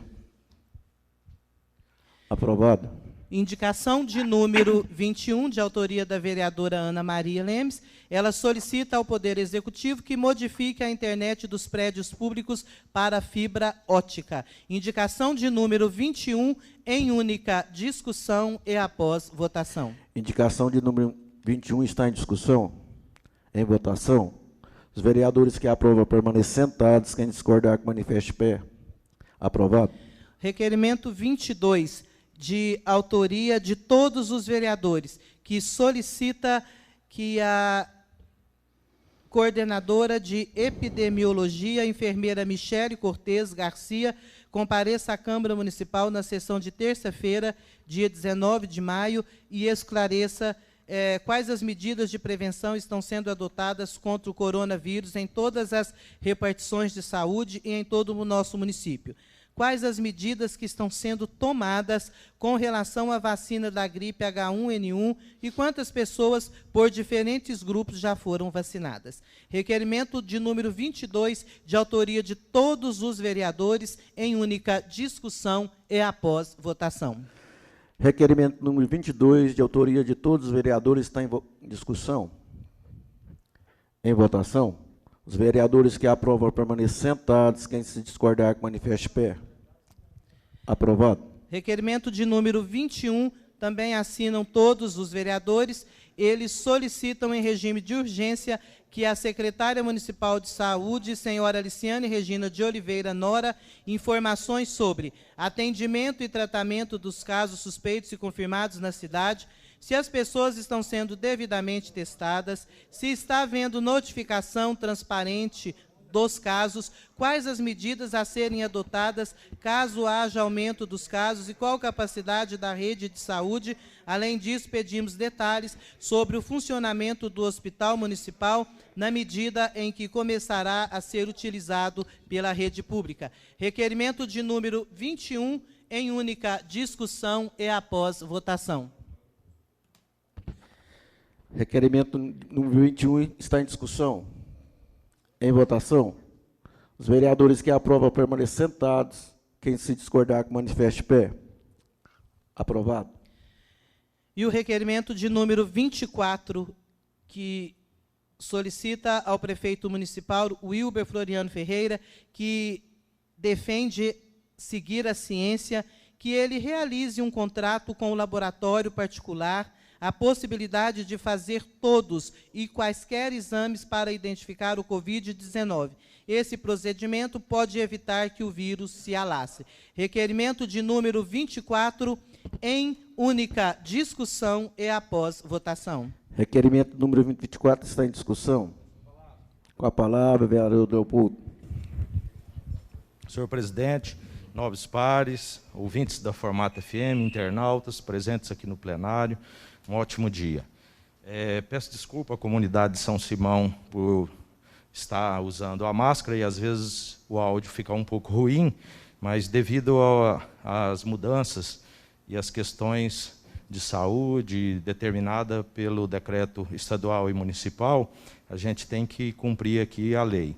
Aprovado. Indicação de número 21, de autoria da vereadora Ana Maria Lemes. Ela solicita ao Poder Executivo que modifique a internet dos prédios públicos para fibra ótica. Indicação de número 21, em única discussão e após votação. Indicação de número 21 está em discussão, em votação. Os vereadores que aprovam permanecer sentados. Quem discordar, que manifeste pé. Aprovado. Requerimento 22, de autoria de todos os vereadores, que solicita que a coordenadora de epidemiologia, enfermeira Michele Cortez Garcia, compareça à Câmara Municipal na sessão de terça-feira, dia 19 de maio, e esclareça quais as medidas de prevenção estão sendo adotadas contra o coronavírus em todas as repartições de saúde e em todo o nosso município. Quais as medidas que estão sendo tomadas com relação à vacina da gripe H1N1 e quantas pessoas por diferentes grupos já foram vacinadas. Requerimento de número 22, de autoria de todos os vereadores, em única discussão e após votação. Requerimento número 22, de autoria de todos os vereadores, está em discussão. Em votação. Os vereadores que aprovam permaneçam sentados. Quem se discordar, que manifeste pé. Aprovado. Requerimento de número 21, também assinam todos os vereadores. Eles solicitam em regime de urgência que a secretária municipal de saúde, senhora Aliciane Regina de Oliveira Nora, informações sobre atendimento e tratamento dos casos suspeitos e confirmados na cidade, se as pessoas estão sendo devidamente testadas, se está havendo notificação transparente dos casos, quais as medidas a serem adotadas caso haja aumento dos casos e qual a capacidade da rede de saúde. Além disso, pedimos detalhes sobre o funcionamento do Hospital Municipal na medida em que começará a ser utilizado pela rede pública. Requerimento de número 21, em única discussão e após votação. Requerimento número 21 está em discussão. Em votação. Os vereadores que aprovam permaneçam sentados. Quem se discordar, que manifeste pé. Aprovado. E o requerimento de número 24, que solicita ao prefeito municipal, Wilber Floriano Ferreira, que defende seguir a ciência, que ele realize um contrato com o laboratório particular, a possibilidade de fazer todos e quaisquer exames para identificar o Covid-19. Esse procedimento pode evitar que o vírus se alastre. Requerimento de número 24, em única discussão e após votação. Requerimento número 24 está em discussão. Com a palavra, vereador Leopoldo. Senhor presidente, nobres pares, ouvintes da Formata FM, internautas presentes aqui no plenário, um ótimo dia. Peço desculpa à comunidade de São Simão por estar usando a máscara e às vezes o áudio fica um pouco ruim, mas devido às mudanças e às questões de saúde determinada pelo decreto estadual e municipal, a gente tem que cumprir aqui a lei.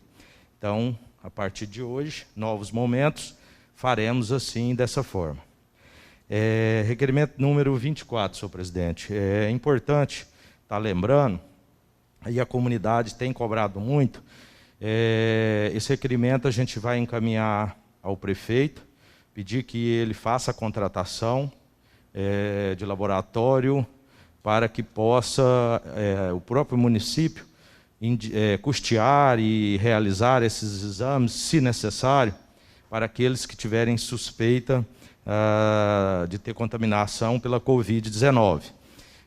Então, a partir de hoje, novos momentos, faremos assim, dessa forma. Requerimento número 24, senhor presidente. É importante estar lembrando, aí a comunidade tem cobrado muito, esse requerimento a gente vai encaminhar ao prefeito, pedir que ele faça a contratação de laboratório para que possa o próprio município custear e realizar esses exames, se necessário, para aqueles que tiverem suspeita de ter contaminação pela Covid-19.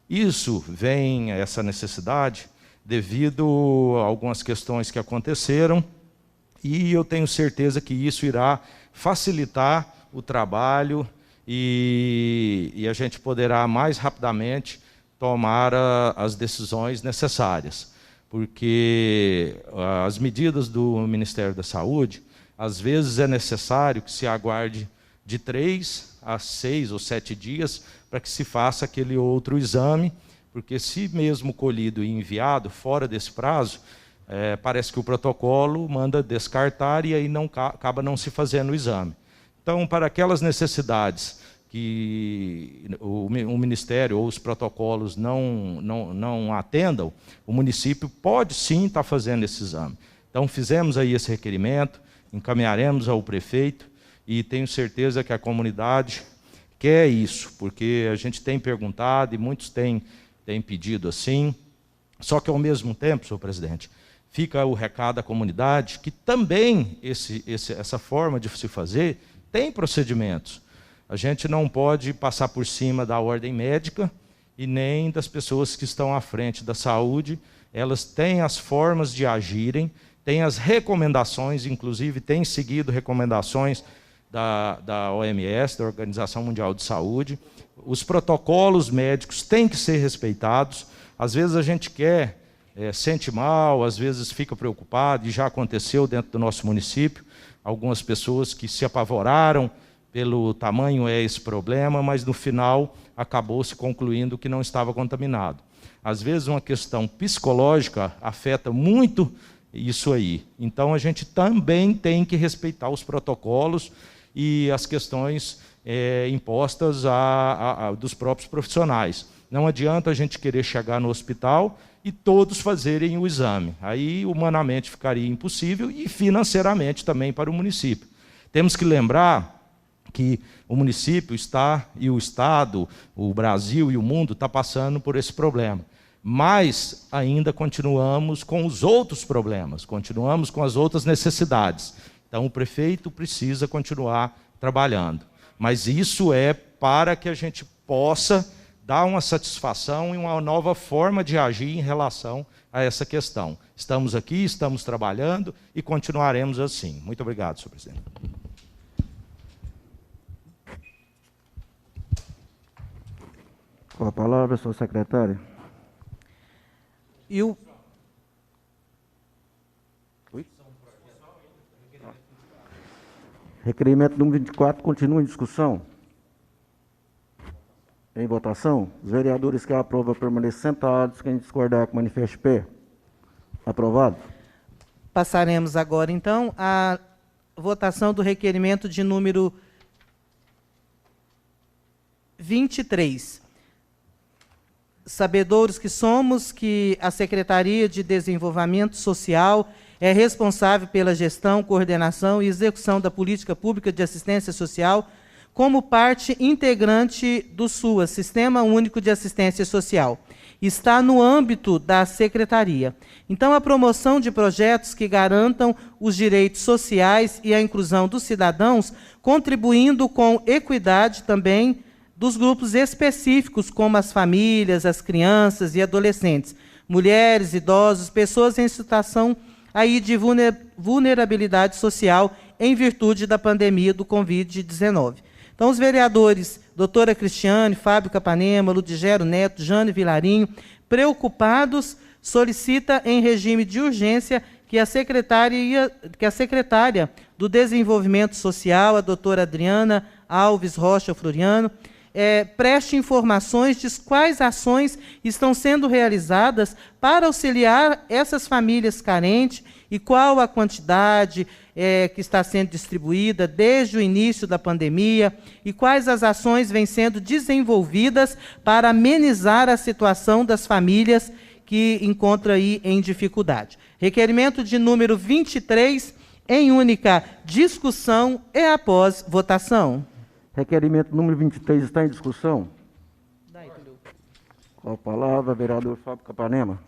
Isso vem, essa necessidade, devido a algumas questões que aconteceram, e eu tenho certeza que isso irá facilitar o trabalho e a gente poderá mais rapidamente tomar as decisões necessárias, porque as medidas do Ministério da Saúde, às vezes é necessário que se aguarde de 3 a 6 ou 7 dias para que se faça aquele outro exame, porque se mesmo colhido e enviado fora desse prazo, parece que o protocolo manda descartar e aí acaba não se fazendo o exame. Então, para aquelas necessidades que o Ministério ou os protocolos não atendam, o município pode sim estar fazendo esse exame. Então, fizemos aí esse requerimento, encaminharemos ao prefeito e tenho certeza que a comunidade quer isso, porque a gente tem perguntado e muitos têm pedido assim. Só que, ao mesmo tempo, senhor presidente, fica o recado à comunidade que também essa forma de se fazer tem procedimentos. A gente não pode passar por cima da ordem médica e nem das pessoas que estão à frente da saúde. Elas têm as formas de agirem, têm as recomendações, inclusive têm seguido recomendações da OMS, da Organização Mundial de Saúde. os protocolos médicos têm que ser respeitados. Às vezes a gente sente mal, às vezes fica preocupado, e já aconteceu dentro do nosso município, algumas pessoas que se apavoraram pelo tamanho esse problema, mas no final acabou se concluindo que não estava contaminado. Às vezes uma questão psicológica afeta muito isso aí. Então a gente também tem que respeitar os protocolos e as questões impostas dos próprios profissionais. Não adianta a gente querer chegar no hospital e todos fazerem o exame. Aí humanamente ficaria impossível e financeiramente também para o município. Temos que lembrar que o município o Estado, o Brasil e o mundo está passando por esse problema. Mas ainda continuamos com os outros problemas, continuamos com as outras necessidades. Então o prefeito precisa continuar trabalhando. Mas isso é para que a gente possa dar uma satisfação e uma nova forma de agir em relação a essa questão. Estamos aqui, estamos trabalhando e continuaremos assim. Muito obrigado, senhor presidente. Com a palavra, senhor secretário. E o... Requerimento número 24 continua em discussão. Em votação. Os vereadores que aprovam permaneçam sentados. Quem discordar, que manifeste pé. Aprovado. Passaremos agora, então, à votação do requerimento de número 23. Sabedores que somos que a Secretaria de Desenvolvimento Social é responsável pela gestão, coordenação e execução da política pública de assistência social como parte integrante do SUA, Sistema Único de Assistência Social. Está no âmbito da Secretaria. Então, a promoção de projetos que garantam os direitos sociais e a inclusão dos cidadãos, contribuindo com equidade também dos grupos específicos, como as famílias, as crianças e adolescentes, mulheres, idosos, pessoas em situação aí de vulnerabilidade social em virtude da pandemia do Covid-19. Então, os vereadores doutora Cristiane, Fábio Capanema, Ludigero Neto, Jane Vilarinho, preocupados, solicita em regime de urgência que a secretária do Desenvolvimento Social, a doutora Adriana Alves Rocha Floriano, preste informações de quais ações estão sendo realizadas para auxiliar essas famílias carentes e qual a quantidade que está sendo distribuída desde o início da pandemia e quais as ações vêm sendo desenvolvidas para amenizar a situação das famílias que encontram aí em dificuldade. Requerimento de número 23, em única discussão e após votação. Requerimento número 23 está em discussão. Com a palavra, vereador Fábio Capanema.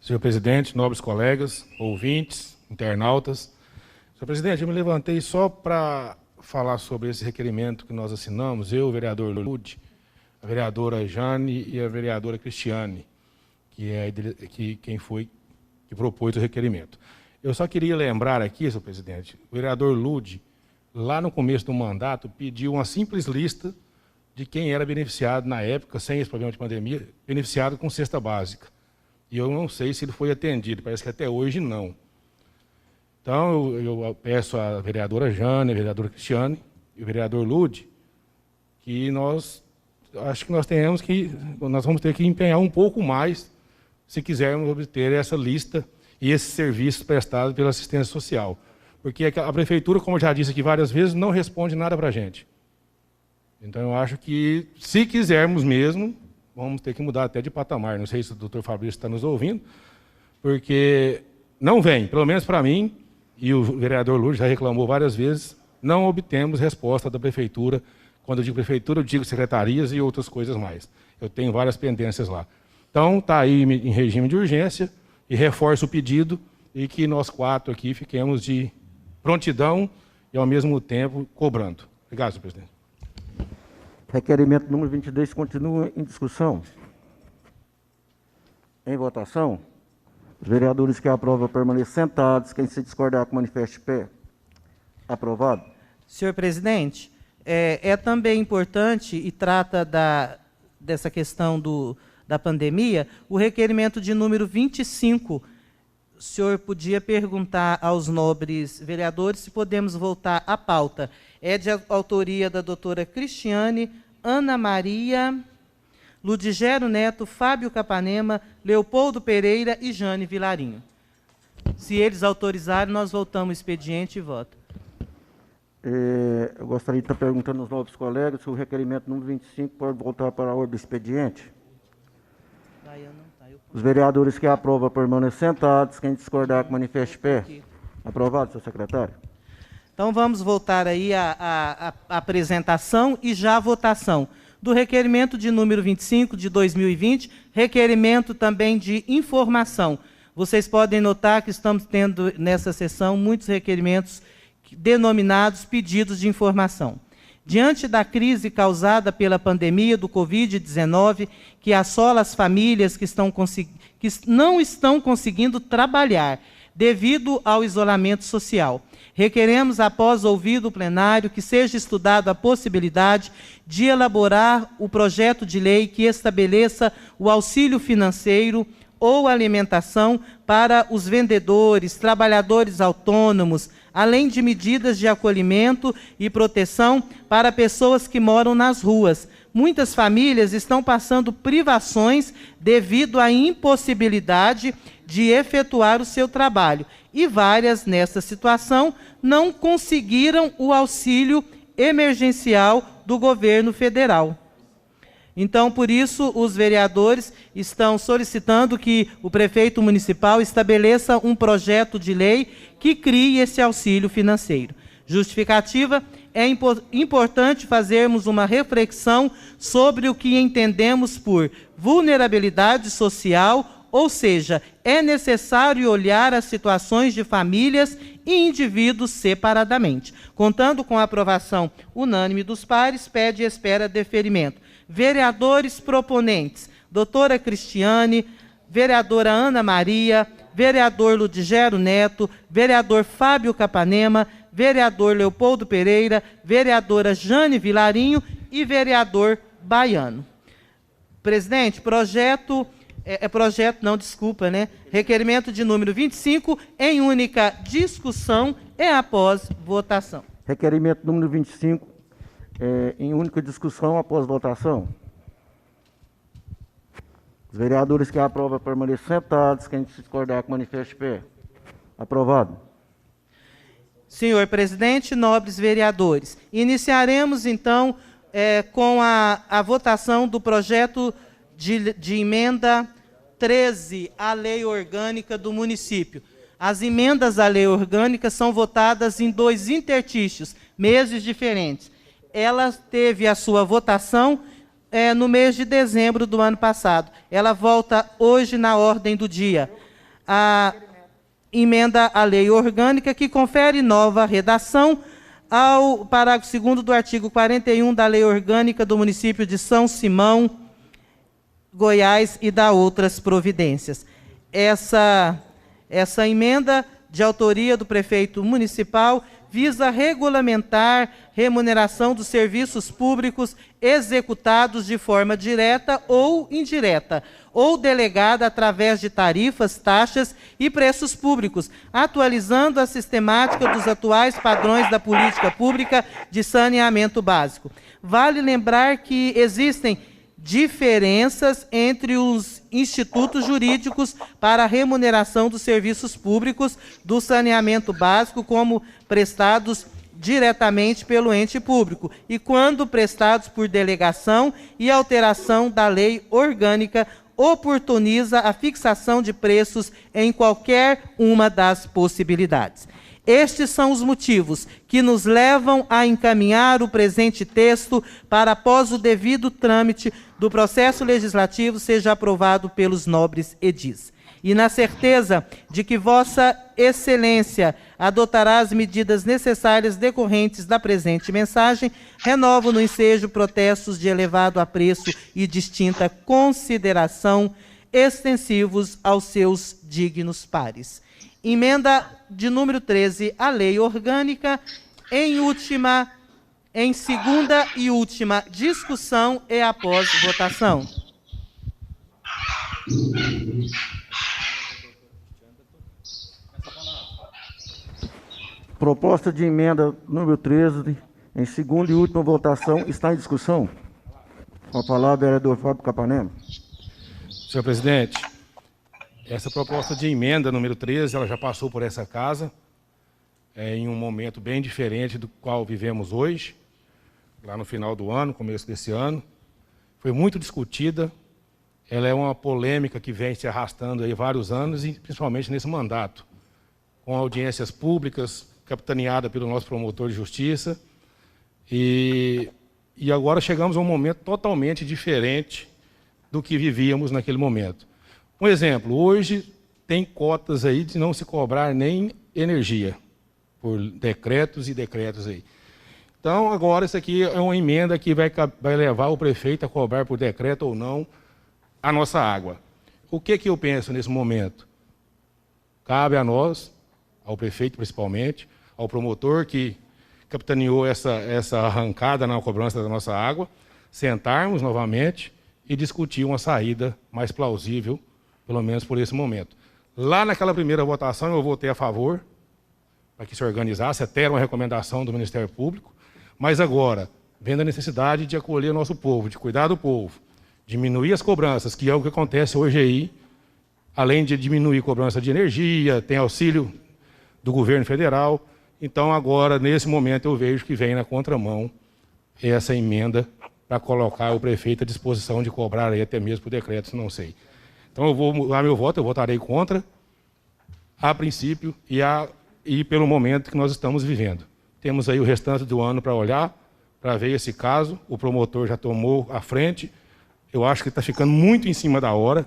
Senhor presidente, nobres colegas, ouvintes, internautas. Senhor presidente, eu me levantei só para falar sobre esse requerimento que nós assinamos, eu, o vereador Lude, a vereadora Jane e a vereadora Cristiane, quem propôs o requerimento. Eu só queria lembrar aqui, senhor presidente, o vereador Lude, lá no começo do mandato, pediu uma simples lista de quem era beneficiado na época, sem esse problema de pandemia, beneficiado com cesta básica. E eu não sei se ele foi atendido, parece que até hoje não. Então, eu peço à vereadora Jane, à vereadora Cristiane e ao vereador Lude, que nós vamos ter que empenhar um pouco mais se quisermos obter essa lista e esses serviços prestados pela assistência social. Porque a prefeitura, como eu já disse aqui várias vezes, não responde nada para a gente. Então, eu acho que, se quisermos mesmo, vamos ter que mudar até de patamar. Não sei se o doutor Fabrício está nos ouvindo, porque não vem, pelo menos para mim, e o vereador Lourdes já reclamou várias vezes, não obtemos resposta da prefeitura. Quando eu digo prefeitura, eu digo secretarias e outras coisas mais. Eu tenho várias pendências lá. Então, está aí em regime de urgência, e reforço o pedido, e que nós quatro aqui fiquemos de prontidão e, ao mesmo tempo, cobrando. Obrigado, senhor presidente. Requerimento número 22 continua em discussão. Em votação. Os vereadores que aprovam permaneçam sentados. Quem se discordar, que manifeste pé. Aprovado. Senhor presidente, é também importante, e trata dessa questão da pandemia, o requerimento de número 25. O senhor podia perguntar aos nobres vereadores se podemos voltar à pauta. É de autoria da doutora Cristiane, Ana Maria, Ludigero Neto, Fábio Capanema, Leopoldo Pereira e Jane Vilarinho. Se eles autorizarem, nós voltamos ao expediente e voto. Eu gostaria de estar perguntando aos novos colegas se o requerimento número 25 pode voltar para a ordem do expediente. Os vereadores que aprovam permanecem sentados. Quem discordar, que manifeste pé. Aprovado, senhor secretário. Então, vamos voltar aí à apresentação e já à votação do requerimento de número 25 de 2020, requerimento também de informação. Vocês podem notar que estamos tendo nessa sessão muitos requerimentos denominados pedidos de informação. Diante da crise causada pela pandemia do Covid-19, que assola as famílias que não estão conseguindo trabalhar devido ao isolamento social, requeremos, após ouvido o plenário, que seja estudada a possibilidade de elaborar o projeto de lei que estabeleça o auxílio financeiro ou alimentação para os vendedores, trabalhadores autônomos, além de medidas de acolhimento e proteção para pessoas que moram nas ruas. Muitas famílias estão passando privações devido à impossibilidade de efetuar o seu trabalho, e várias, nessa situação, não conseguiram o auxílio emergencial do governo federal. Então, por isso, os vereadores estão solicitando que o prefeito municipal estabeleça um projeto de lei que crie esse auxílio financeiro. Justificativa: é importante fazermos uma reflexão sobre o que entendemos por vulnerabilidade social, ou seja, é necessário olhar as situações de famílias e indivíduos separadamente. Contando com a aprovação unânime dos pares, pede e espera deferimento. Vereadores proponentes: doutora Cristiane, vereadora Ana Maria, vereador Ludigero Neto, vereador Fábio Capanema, vereador Leopoldo Pereira, vereadora Jane Vilarinho e vereador Baiano. Presidente, requerimento de número 25, em única discussão e após votação. Requerimento número 25, em única discussão após votação. Os vereadores que aprovam permanecem sentados. Quem discordar, que manifeste pé. Aprovado. Senhor presidente, nobres vereadores, iniciaremos então com a votação do projeto de emenda 13 à lei orgânica do município. As emendas à lei orgânica são votadas em 2 interstícios, meses diferentes. Ela teve a sua votação no mês de dezembro do ano passado. Ela volta hoje na ordem do dia. A emenda à lei orgânica que confere nova redação ao parágrafo 2º do artigo 41 da lei orgânica do município de São Simão, Goiás, e dá outras providências. Essa emenda, de autoria do prefeito municipal, visa regulamentar remuneração dos serviços públicos executados de forma direta ou indireta, ou delegada através de tarifas, taxas e preços públicos, atualizando a sistemática dos atuais padrões da política pública de saneamento básico. Vale lembrar que existem diferenças entre os institutos jurídicos para a remuneração dos serviços públicos do saneamento básico, como prestados diretamente pelo ente público, e quando prestados por delegação, e alteração da lei orgânica oportuniza a fixação de preços em qualquer uma das possibilidades. Estes são os motivos que nos levam a encaminhar o presente texto para, após o devido trâmite do processo legislativo, seja aprovado pelos nobres edis. E na certeza de que Vossa Excelência adotará as medidas necessárias decorrentes da presente mensagem, renovo no ensejo protestos de elevado apreço e distinta consideração, extensivos aos seus dignos pares. Emenda de número 13 à lei orgânica, em última em segunda e última discussão e após votação. Proposta de emenda número 13, em segunda e última votação, está em discussão. Com a palavra, vereador Fábio Capanema. Senhor presidente, essa proposta de emenda número 13, ela já passou por essa casa, em um momento bem diferente do qual vivemos hoje, lá no final do ano, começo desse ano. Foi muito discutida, ela é uma polêmica que vem se arrastando aí vários anos, e principalmente nesse mandato, com audiências públicas, capitaneada pelo nosso promotor de justiça, e agora chegamos a um momento totalmente diferente do que vivíamos naquele momento. Um exemplo, hoje tem cotas aí de não se cobrar nem energia, por decretos e decretos aí. Então, agora isso aqui é uma emenda que vai levar o prefeito a cobrar por decreto ou não a nossa água. O que eu penso nesse momento? Cabe a nós, ao prefeito principalmente, ao promotor que capitaneou essa arrancada na cobrança da nossa água, sentarmos novamente e discutir uma saída mais plausível, pelo menos por esse momento. Lá naquela primeira votação eu votei a favor, para que se organizasse, até era uma recomendação do Ministério Público, mas agora, vendo a necessidade de acolher o nosso povo, de cuidar do povo, diminuir as cobranças, que é o que acontece hoje aí, além de diminuir a cobrança de energia, tem auxílio do governo federal. Então, agora, nesse momento, eu vejo que vem na contramão essa emenda para colocar o prefeito à disposição de cobrar aí até mesmo por decreto, não sei. Então, eu vou mudar meu voto, eu votarei contra, a princípio, e pelo momento que nós estamos vivendo. Temos aí o restante do ano para olhar, para ver esse caso, o promotor já tomou a frente, eu acho que está ficando muito em cima da hora,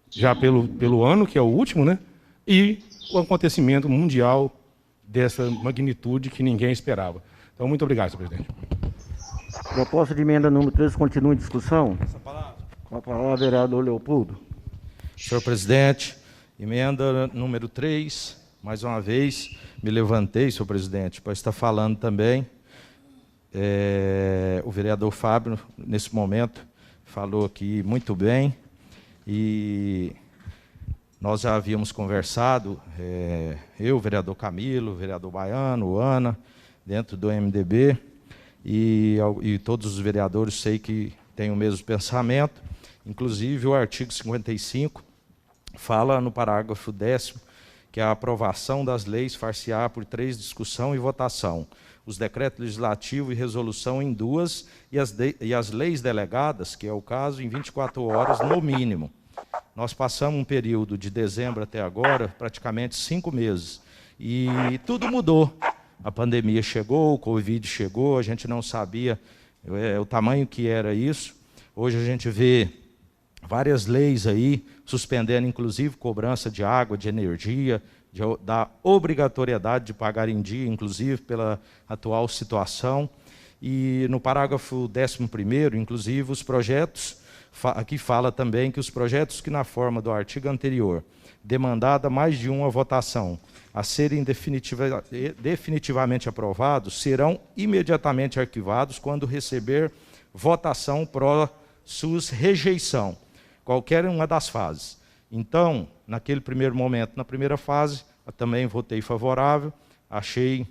já pelo ano, que é o último, né? E o acontecimento mundial dessa magnitude que ninguém esperava. Então, muito obrigado, senhor presidente. Proposta de emenda número 13 continua em discussão. Com a palavra, vereador Leopoldo. Senhor presidente, emenda número 3, mais uma vez, me levantei, senhor presidente, para estar falando também. O vereador Fábio, nesse momento, falou aqui muito bem, e nós já havíamos conversado, eu, o vereador Camilo, o vereador Baiano, o Ana, dentro do MDB, e todos os vereadores sei que têm o mesmo pensamento. Inclusive, o artigo 55 fala no parágrafo 10º que a aprovação das leis far-se-á por 3 discussão e votação, os decretos legislativos e resolução em 2, e as leis delegadas, que é o caso, em 24 horas no mínimo. Nós passamos um período de dezembro até agora, praticamente 5 meses, e tudo mudou. A pandemia chegou, o Covid chegou, a gente não sabia o tamanho que era isso. Hoje a gente vê várias leis aí, suspendendo inclusive cobrança de água, de energia, da obrigatoriedade de pagar em dia, inclusive pela atual situação. E no parágrafo 11º, inclusive, os projetos, aqui fala também que os projetos que na forma do artigo anterior, demandada mais de uma votação, a serem definitivamente aprovados, serão imediatamente arquivados quando receber votação pró-sus rejeição, qualquer uma das fases. Então, naquele primeiro momento, na primeira fase, eu também votei favorável, achei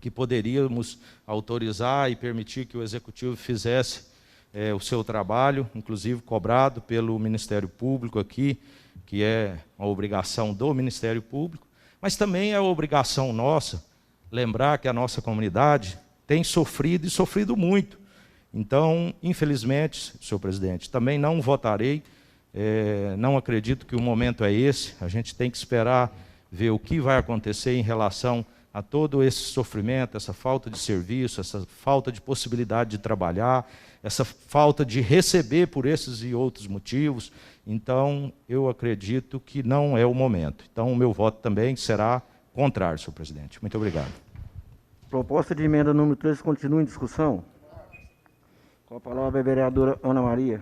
que poderíamos autorizar e permitir que o Executivo fizesse o seu trabalho, inclusive cobrado pelo Ministério Público aqui, que é uma obrigação do Ministério Público, mas também é obrigação nossa lembrar que a nossa comunidade tem sofrido e sofrido muito. Então, infelizmente, senhor presidente, também não votarei, não acredito que o momento é esse, a gente tem que esperar ver o que vai acontecer em relação a todo esse sofrimento, essa falta de serviço, essa falta de possibilidade de trabalhar, essa falta de receber por esses e outros motivos. Então, eu acredito que não é o momento. Então, o meu voto também será contrário, senhor presidente. Muito obrigado. Proposta de emenda número 13 continua em discussão. Com a palavra a vereadora Ana Maria.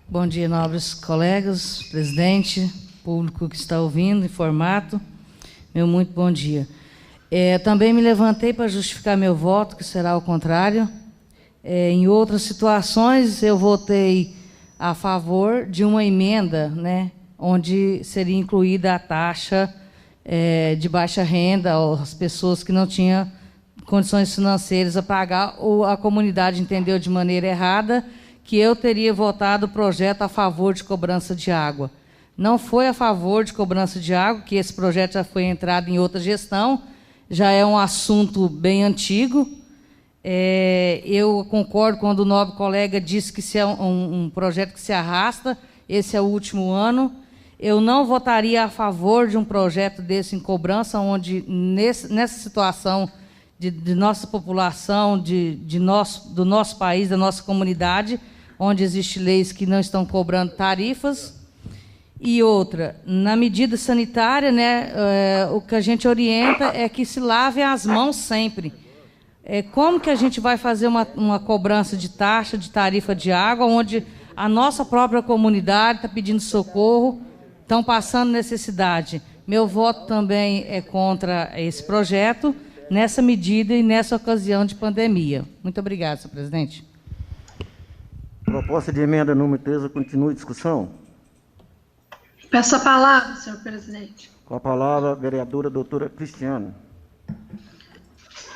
Bom dia, nobres colegas, presidente, público que está ouvindo em formato. Meu muito bom dia. Também me levantei para justificar meu voto, que será o contrário. Em outras situações, eu votei a favor de uma emenda, né, onde seria incluída a taxa de baixa renda, as pessoas que não tinham condições financeiras a pagar, ou a comunidade entendeu de maneira errada que eu teria votado o projeto a favor de cobrança de água. Não foi a favor de cobrança de água, que esse projeto já foi entrado em outra gestão, já é um assunto bem antigo. Eu concordo quando o nobre colega disse que se é um projeto que se arrasta, esse é o último ano. Eu não votaria a favor de um projeto desse em cobrança, onde, nessa situação de nossa população, do nosso país, da nossa comunidade, onde existem leis que não estão cobrando tarifas. E outra, na medida sanitária, né, o que a gente orienta é que se lave as mãos sempre. Como que a gente vai fazer uma cobrança de taxa, de tarifa de água, onde a nossa própria comunidade está pedindo socorro, estão passando necessidade? Meu voto também é contra esse projeto, nessa medida e nessa ocasião de pandemia. Muito obrigada, senhor presidente. Proposta de emenda número 13, continua a discussão. Peço a palavra, senhor presidente. Com a palavra, a vereadora doutora Cristiane.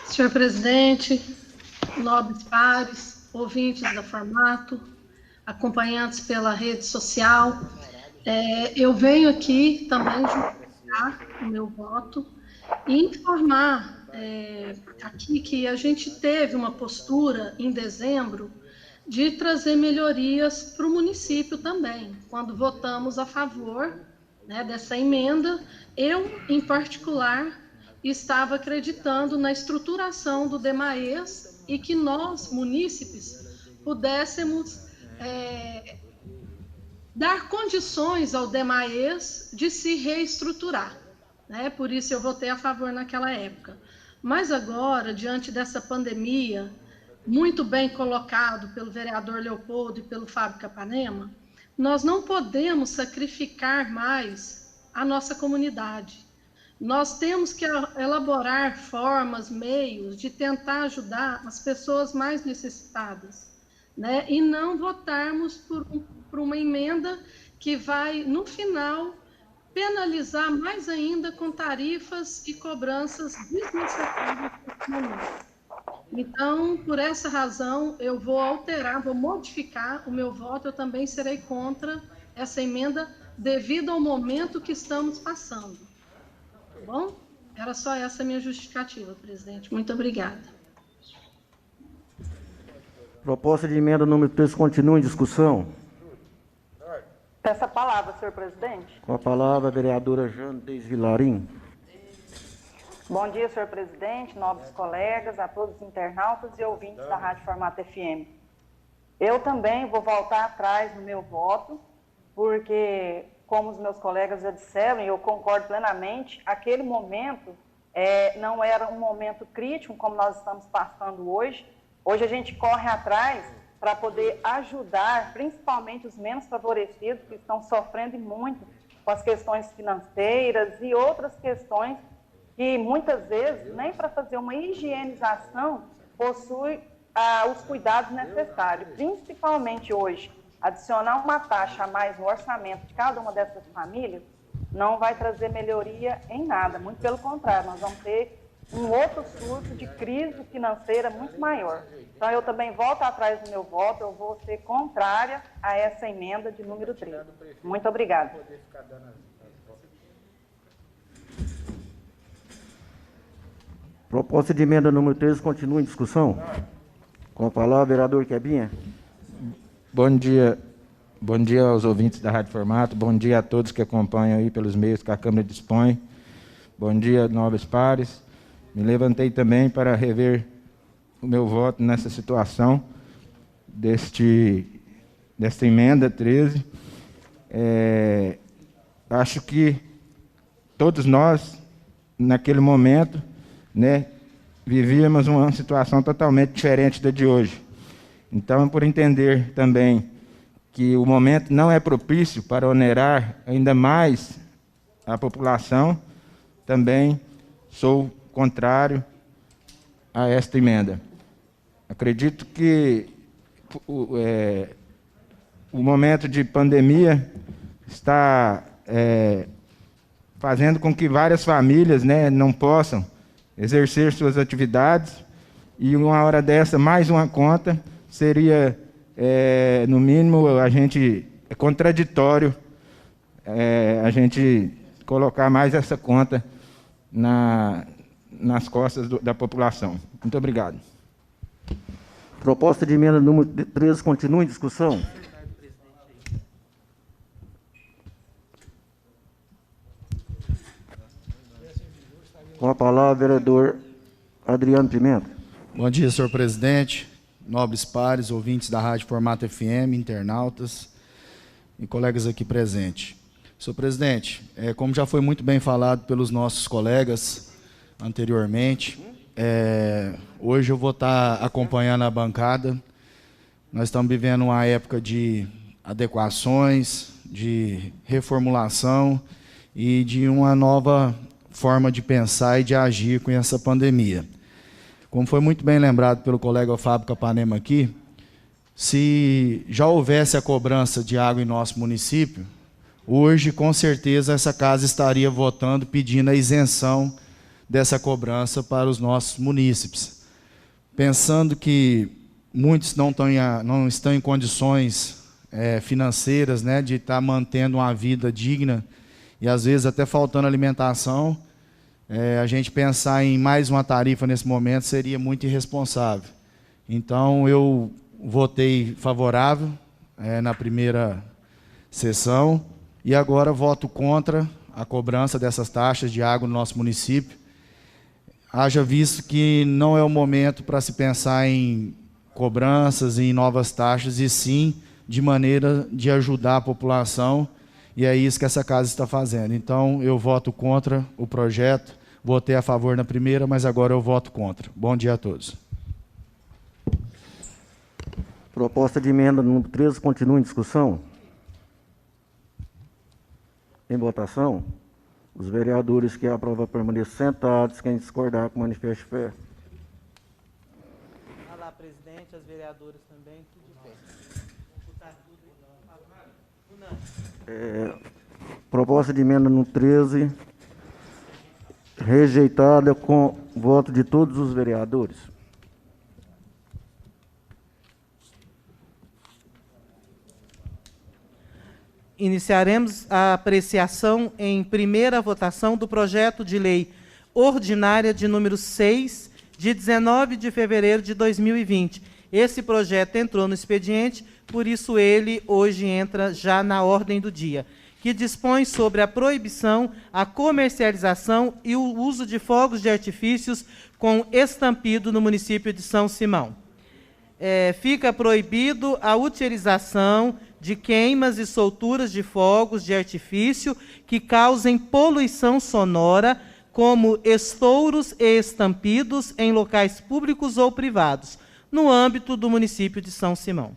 Senhor presidente, nobres pares, ouvintes da Formato, acompanhantes pela rede social, eu venho aqui também justificar o meu voto e informar aqui que a gente teve uma postura em dezembro de trazer melhorias para o município também, quando votamos a favor, né, dessa emenda. Eu, em particular, estava acreditando na estruturação do DEMAES e que nós, munícipes, pudéssemos dar condições ao DEMAES de se reestruturar, né? Por isso eu votei a favor naquela época. Mas agora, diante dessa pandemia, muito bem colocado pelo vereador Leopoldo e pelo Fábio Capanema, nós não podemos sacrificar mais a nossa comunidade. Nós temos que elaborar formas, meios de tentar ajudar as pessoas mais necessitadas, né? E não votarmos por uma emenda que vai, no final, penalizar mais ainda com tarifas e cobranças desnecessárias nesse momento. Então, por essa razão, eu vou alterar, vou modificar o meu voto. Eu também serei contra essa emenda devido ao momento que estamos passando. Tá bom? Era só essa a minha justificativa, presidente. Muito obrigada. Proposta de emenda número 3 continua em discussão. Peço a palavra, senhor presidente. Com a palavra, a vereadora Jandes Vilarim. Bom dia, senhor presidente, nobres colegas, a todos os internautas e ouvintes da Rádio Formato FM. Eu também vou voltar atrás no meu voto, porque, como os meus colegas já disseram, e eu concordo plenamente, aquele momento não era um momento crítico, como nós estamos passando hoje. Hoje a gente corre atrás para poder ajudar, principalmente os menos favorecidos, que estão sofrendo muito com as questões financeiras e outras questões que muitas vezes, nem para fazer uma higienização, possui os cuidados necessários. Principalmente hoje, adicionar uma taxa a mais no orçamento de cada uma dessas famílias não vai trazer melhoria em nada. Muito pelo contrário, nós vamos ter um outro surto de crise financeira muito maior. Então, eu também volto atrás do meu voto, eu vou ser contrária a essa emenda de número 3. Muito obrigada. Proposta de emenda número 13 continua em discussão. Com a palavra, vereador Quebinha. Bom dia aos ouvintes da Rádio Formato, bom dia a todos que acompanham aí pelos meios que a Câmara dispõe. Bom dia, nobres pares. Me levantei também para rever o meu voto nessa situação desta emenda 13. Acho que todos nós, naquele momento, né, vivíamos uma situação totalmente diferente da de hoje. Então, por entender também que o momento não é propício para onerar ainda mais a população, também sou contrário a esta emenda. Acredito que o momento de pandemia está fazendo com que várias famílias, né, não possam exercer suas atividades, e uma hora dessa, mais uma conta, seria, no mínimo, é contraditório a gente colocar mais essa conta nas costas da população. Muito obrigado. Proposta de emenda número 13 continua em discussão. Com a palavra, vereador Adriano Pimenta. Bom dia, senhor presidente, nobres pares, ouvintes da Rádio Formato FM, internautas e colegas aqui presentes. Senhor presidente, como já foi muito bem falado pelos nossos colegas anteriormente, hoje eu vou estar acompanhando a bancada. Nós estamos vivendo uma época de adequações, de reformulação e de uma nova forma de pensar e de agir com essa pandemia. Como foi muito bem lembrado pelo colega Fábio Capanema aqui, se já houvesse a cobrança de água em nosso município, hoje, com certeza, essa casa estaria votando, pedindo a isenção dessa cobrança para os nossos munícipes. Pensando que muitos não estão em condições financeiras, né, de estar mantendo uma vida digna, e às vezes até faltando alimentação, a gente pensar em mais uma tarifa nesse momento seria muito irresponsável. Então, eu votei favorável na primeira sessão e agora voto contra a cobrança dessas taxas de água no nosso município. Haja visto que não é o momento para se pensar em cobranças e em novas taxas, e sim de maneira de ajudar a população, e é isso que essa casa está fazendo. Então, eu voto contra o projeto, votei a favor na primeira, mas agora eu voto contra. Bom dia a todos. Proposta de emenda número 13 continua em discussão. Em votação, os vereadores que aprovam permaneçam sentados, quem discordar com manifeste fé. Olá, presidente, as vereadoras também, tudo de pé. Proposta de emenda no 13, rejeitada com voto de todos os vereadores. Iniciaremos a apreciação em primeira votação do projeto de lei ordinária de número 6, de 19 de fevereiro de 2020. Esse projeto entrou no expediente, por isso ele hoje entra já na ordem do dia, que dispõe sobre a proibição, a comercialização e o uso de fogos de artifícios com estampido no município de São Simão. Fica proibido a utilização de queimas e solturas de fogos de artifício que causem poluição sonora, como estouros e estampidos em locais públicos ou privados, no âmbito do município de São Simão.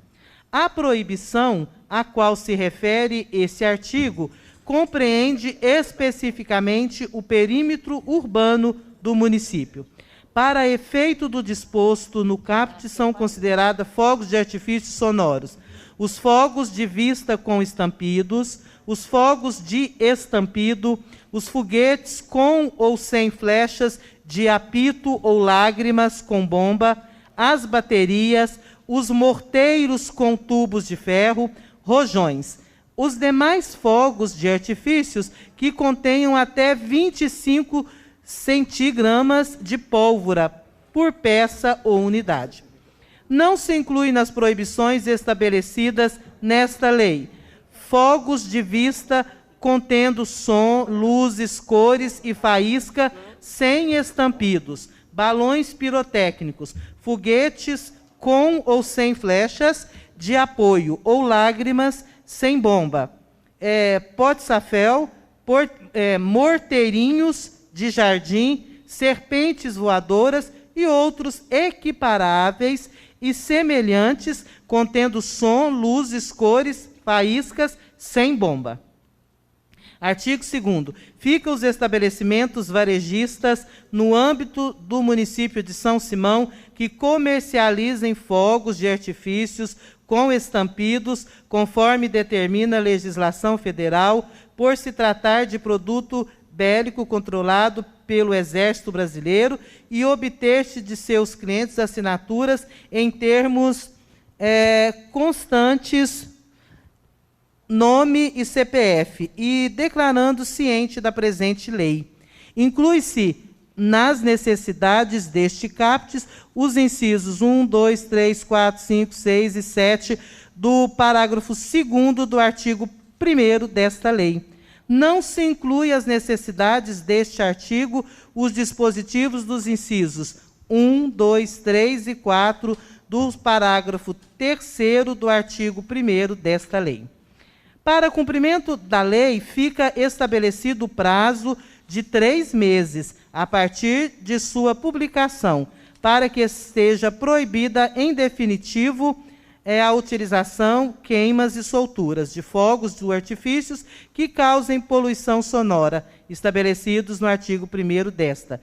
A proibição a qual se refere esse artigo compreende especificamente o perímetro urbano do município. Para efeito do disposto no caput, são considerados fogos de artifícios sonoros os fogos de vista com estampidos, os fogos de estampido, os foguetes com ou sem flechas de apito ou lágrimas com bomba, as baterias, os morteiros com tubos de ferro, rojões. Os demais fogos de artifícios que contenham até 25 centigramas de pólvora por peça ou unidade. Não se inclui nas proibições estabelecidas nesta lei fogos de vista contendo som, luzes, cores e faísca sem estampidos, balões pirotécnicos, foguetes com ou sem flechas de apoio ou lágrimas sem bomba, pote-safel, morteirinhos de jardim, serpentes voadoras e outros equiparáveis e semelhantes, contendo som, luzes, cores, faíscas, sem bomba. Artigo 2º. Fica os estabelecimentos varejistas no âmbito do município de São Simão que comercializem fogos de artifícios com estampidos, conforme determina a legislação federal, por se tratar de produto bélico controlado pelo Exército Brasileiro e obter-se de seus clientes assinaturas em termos constantes, nome e CPF, e declarando ciente da presente lei. Inclui-se nas necessidades deste caput os incisos 1, 2, 3, 4, 5, 6 e 7 do parágrafo 2º do artigo 1º desta lei. Não se inclui as necessidades deste artigo os dispositivos dos incisos 1, 2, 3 e 4 do parágrafo 3º do artigo 1º desta lei. Para cumprimento da lei, fica estabelecido o prazo de 3 meses, a partir de sua publicação, para que seja proibida em definitivo a utilização, queimas e solturas de fogos de artifícios que causem poluição sonora, estabelecidos no artigo 1º desta.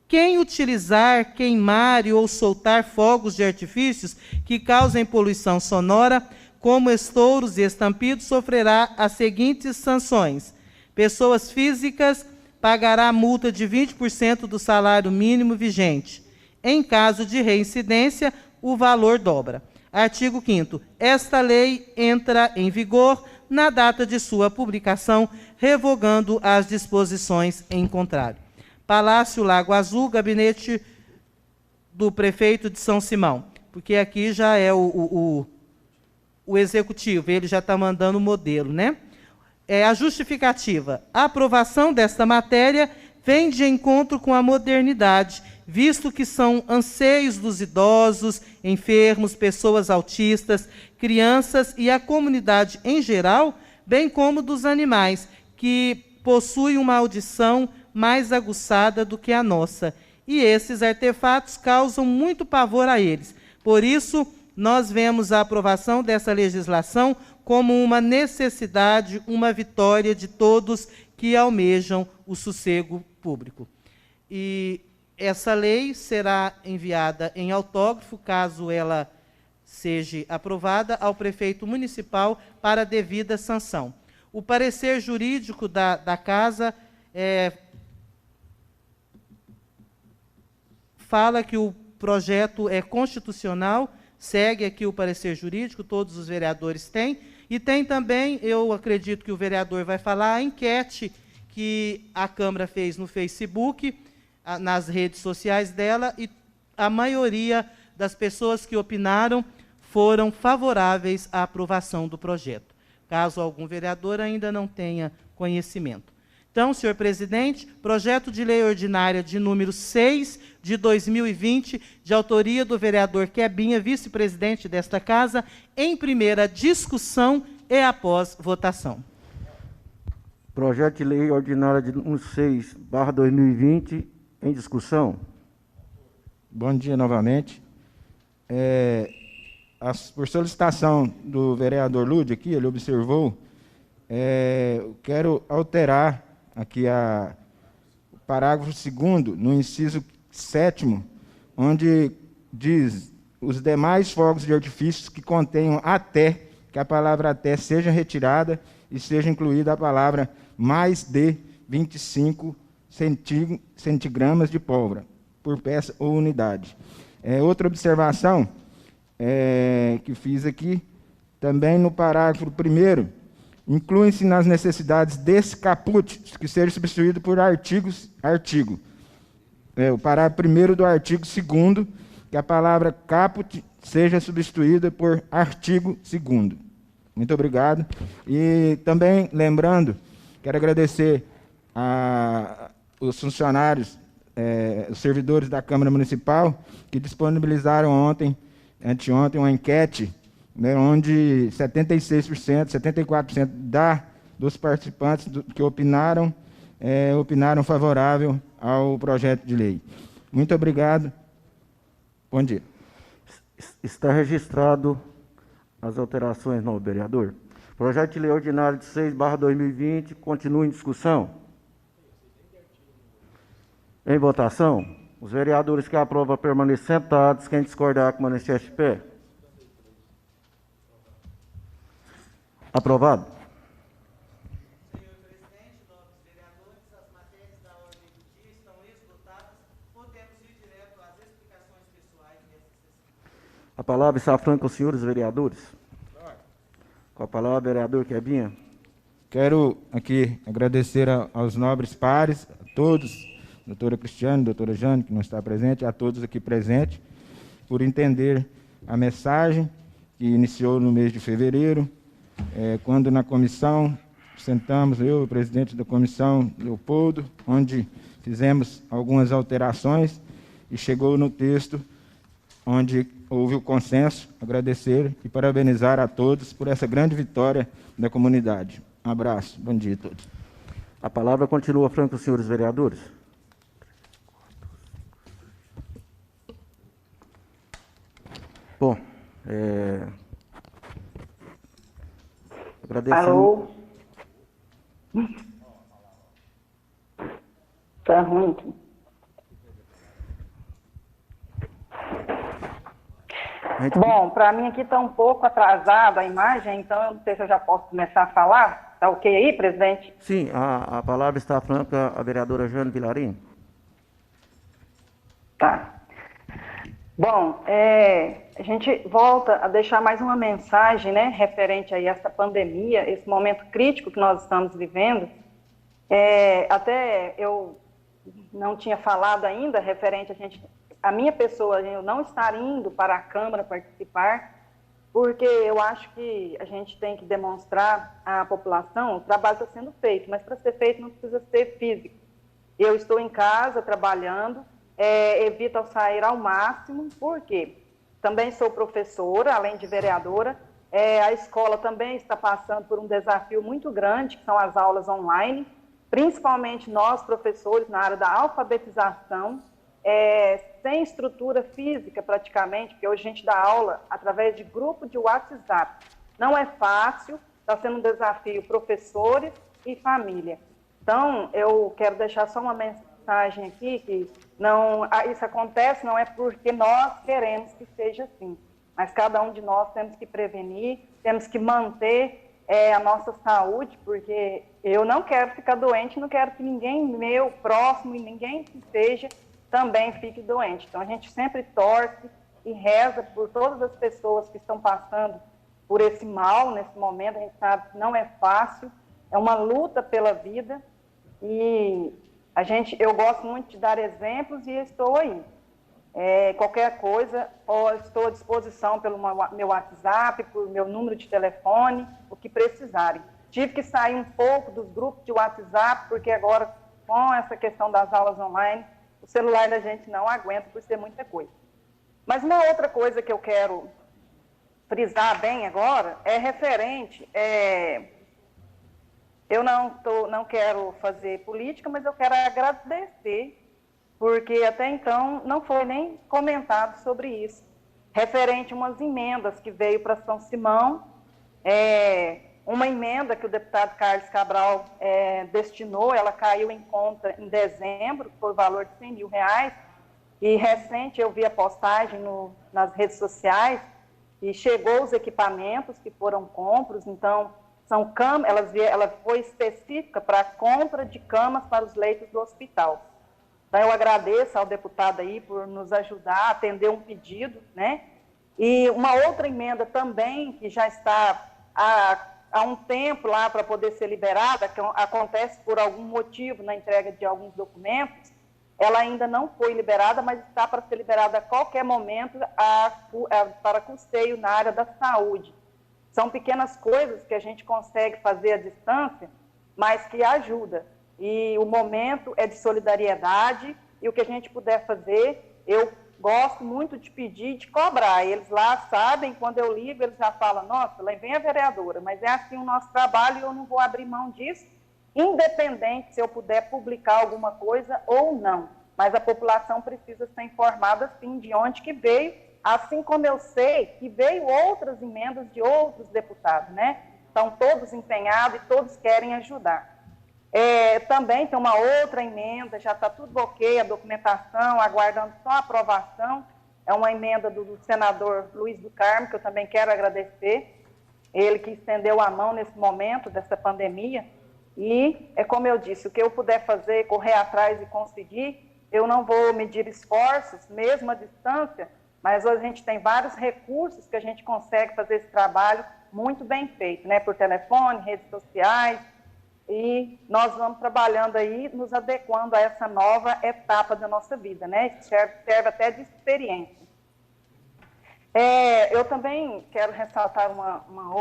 Quem utilizar, queimar ou soltar fogos de artifícios que causem poluição sonora, como estouros e estampidos, sofrerá as seguintes sanções. Pessoas físicas pagará multa de 20% do salário mínimo vigente. Em caso de reincidência, o valor dobra. Artigo 5º. Esta lei entra em vigor na data de sua publicação, revogando as disposições em contrário. Palácio Lago Azul, gabinete do prefeito de São Simão, porque aqui já é o executivo, ele já está mandando o modelo, né? A justificativa. A aprovação desta matéria vem de encontro com a modernidade, visto que são anseios dos idosos, enfermos, pessoas autistas, crianças e a comunidade em geral, bem como dos animais, que possuem uma audição mais aguçada do que a nossa. E esses artefatos causam muito pavor a eles. Por isso, nós vemos a aprovação dessa legislação como uma necessidade, uma vitória de todos que almejam o sossego público. E essa lei será enviada em autógrafo, caso ela seja aprovada, ao prefeito municipal para devida sanção. O parecer jurídico da Casa fala que o projeto é constitucional, segue aqui o parecer jurídico, todos os vereadores têm, e tem também, eu acredito que o vereador vai falar, a enquete que a Câmara fez no Facebook, nas redes sociais dela, e a maioria das pessoas que opinaram foram favoráveis à aprovação do projeto, caso algum vereador ainda não tenha conhecimento. Então, senhor presidente, projeto de lei ordinária de número 6 de 2020, de autoria do vereador Quebinha, vice-presidente desta Casa, em primeira discussão e após votação. Projeto de lei ordinária de número 6/2020, em discussão. Bom dia novamente. Por solicitação do vereador Lúdio, aqui, ele observou, eu quero alterar aqui o parágrafo 2º, no inciso 7º, onde diz: os demais fogos de artifícios que contenham até, que a palavra até seja retirada e seja incluída a palavra mais de 25 centigramas de pólvora por peça ou unidade. Outra observação que fiz aqui, também no parágrafo 1º, incluem-se nas necessidades desse caput que seja substituído por artigo. O parágrafo 1º do artigo 2º, que a palavra caput seja substituída por artigo 2º. Muito obrigado. E também, lembrando, quero agradecer os funcionários, os servidores da Câmara Municipal, que disponibilizaram anteontem, uma enquete, né, onde 76%, 74% dos participantes que opinaram favorável ao projeto de lei. Muito obrigado. Bom dia. Está registrado as alterações, não, vereador. Projeto de Lei Ordinário de 6/2020 continua em discussão. Em votação, os vereadores que aprovam permaneçam sentados, quem discordar que manifeste de pé. Aprovado. Senhor presidente, nobres vereadores, as matérias da ordem do dia estão esgotadas. Podemos ir direto às explicações pessoais nessa sessão. A palavra está franca aos senhores vereadores. Com a palavra, vereador Quebinha. Quero aqui agradecer aos nobres pares, a todos, doutora Cristiane, doutora Jane, que não está presente, a todos aqui presentes, por entender a mensagem que iniciou no mês de fevereiro, quando na comissão sentamos, eu, o presidente da comissão, Leopoldo, onde fizemos algumas alterações e chegou no texto onde houve o consenso. Agradecer e parabenizar a todos por essa grande vitória da comunidade. Um abraço, bom dia a todos. A palavra continua franca aos senhores vereadores. Bom, agradecendo... Alô? Tá ruim. Bom, para mim aqui está um pouco atrasada a imagem, então eu não sei se eu já posso começar a falar. Está ok aí, presidente? Sim, a palavra está franca à vereadora Jane Vilarim. Tá. Bom, a gente volta a deixar mais uma mensagem, né, referente a essa pandemia, esse momento crítico que nós estamos vivendo. Até eu não tinha falado ainda referente a minha pessoa, eu não estar indo para a Câmara participar, porque eu acho que a gente tem que demonstrar à população, o trabalho está sendo feito, mas para ser feito não precisa ser físico. Eu estou em casa trabalhando, evito ao sair ao máximo, porque também sou professora, além de vereadora, a escola também está passando por um desafio muito grande, que são as aulas online, principalmente nós, professores, na área da alfabetização, sem estrutura física praticamente, porque hoje a gente dá aula através de grupo de WhatsApp. Não é fácil, está sendo um desafio professores e família. Então, eu quero deixar só uma mensagem aqui, que isso acontece não é porque nós queremos que seja assim, mas cada um de nós temos que prevenir, temos que manter a nossa saúde, porque eu não quero ficar doente, não quero que ninguém meu, próximo, e ninguém que seja, também fique doente. Então, a gente sempre torce e reza por todas as pessoas que estão passando por esse mal nesse momento. A gente sabe que não é fácil, é uma luta pela vida e eu gosto muito de dar exemplos e estou aí. Qualquer coisa, estou à disposição pelo meu WhatsApp, por meu número de telefone, o que precisarem. Tive que sair um pouco dos grupos de WhatsApp, porque agora, com essa questão das aulas online, o celular da gente não aguenta por ser muita coisa. Mas uma outra coisa que eu quero frisar bem agora é referente... eu não quero fazer política, mas eu quero agradecer, porque até então não foi nem comentado sobre isso. Referente a umas emendas que veio para São Simão, uma emenda que o deputado Carlos Cabral destinou, ela caiu em conta em dezembro, por valor de R$100 mil, e recente eu vi a postagem nas redes sociais, e chegou os equipamentos que foram compros, então, são camas, ela foi específica para a compra de camas para os leitos do hospital. Então, eu agradeço ao deputado aí por nos ajudar a atender um pedido, né? E uma outra emenda também, que já está há um tempo lá para poder ser liberada, que acontece por algum motivo na entrega de alguns documentos, ela ainda não foi liberada, mas está para ser liberada a qualquer momento para custeio na área da saúde. São pequenas coisas que a gente consegue fazer à distância, mas que ajuda. E o momento é de solidariedade, e o que a gente puder fazer, eu gosto muito de pedir, de cobrar. Eles lá sabem, quando eu ligo, eles já falam, nossa, lá vem a vereadora, mas é assim o nosso trabalho e eu não vou abrir mão disso, independente se eu puder publicar alguma coisa ou não. Mas a população precisa ser informada, sim, de onde que veio, assim como eu sei que veio outras emendas de outros deputados, né? estão todos empenhados e todos querem ajudar. Também tem uma outra emenda, já está tudo ok, a documentação, aguardando só a aprovação. É uma emenda do senador Luiz do Carmo, que eu também quero agradecer, ele que estendeu a mão nesse momento dessa pandemia. E, como eu disse, o que eu puder fazer, correr atrás e conseguir, eu não vou medir esforços, mesmo à distância, mas hoje a gente tem vários recursos que a gente consegue fazer esse trabalho muito bem feito, né? Por telefone, redes sociais, e nós vamos trabalhando aí, nos adequando a essa nova etapa da nossa vida, né? Serve até de experiência. Eu também quero ressaltar um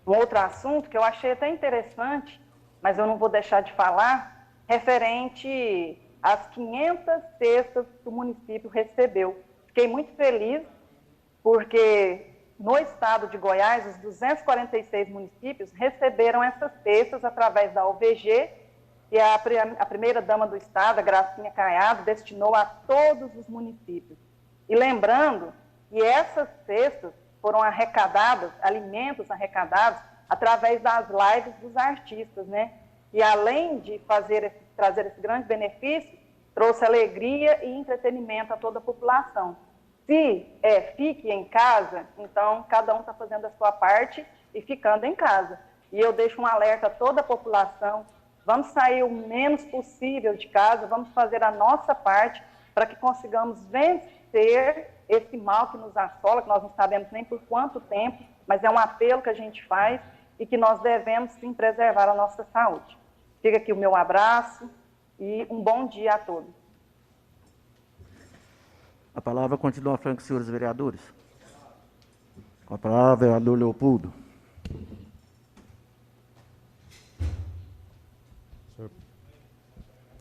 outro assunto que eu achei até interessante, mas eu não vou deixar de falar, referente às 500 cestas que o município recebeu. Fiquei muito feliz, porque no estado de Goiás, os 246 municípios receberam essas cestas através da OVG, e a primeira-dama do estado, a Gracinha Caiado, destinou a todos os municípios. E lembrando que essas cestas foram arrecadadas, alimentos arrecadados, através das lives dos artistas, né? E além de trazer esse grande benefício, trouxe alegria e entretenimento a toda a população. Se fique em casa, então cada um está fazendo a sua parte e ficando em casa. E eu deixo um alerta a toda a população, vamos sair o menos possível de casa, vamos fazer a nossa parte para que consigamos vencer esse mal que nos assola, que nós não sabemos nem por quanto tempo, mas é um apelo que a gente faz e que nós devemos sim preservar a nossa saúde. Fica aqui o meu abraço e um bom dia a todos. A palavra continua franca, senhores vereadores. Com a palavra, vereador Leopoldo.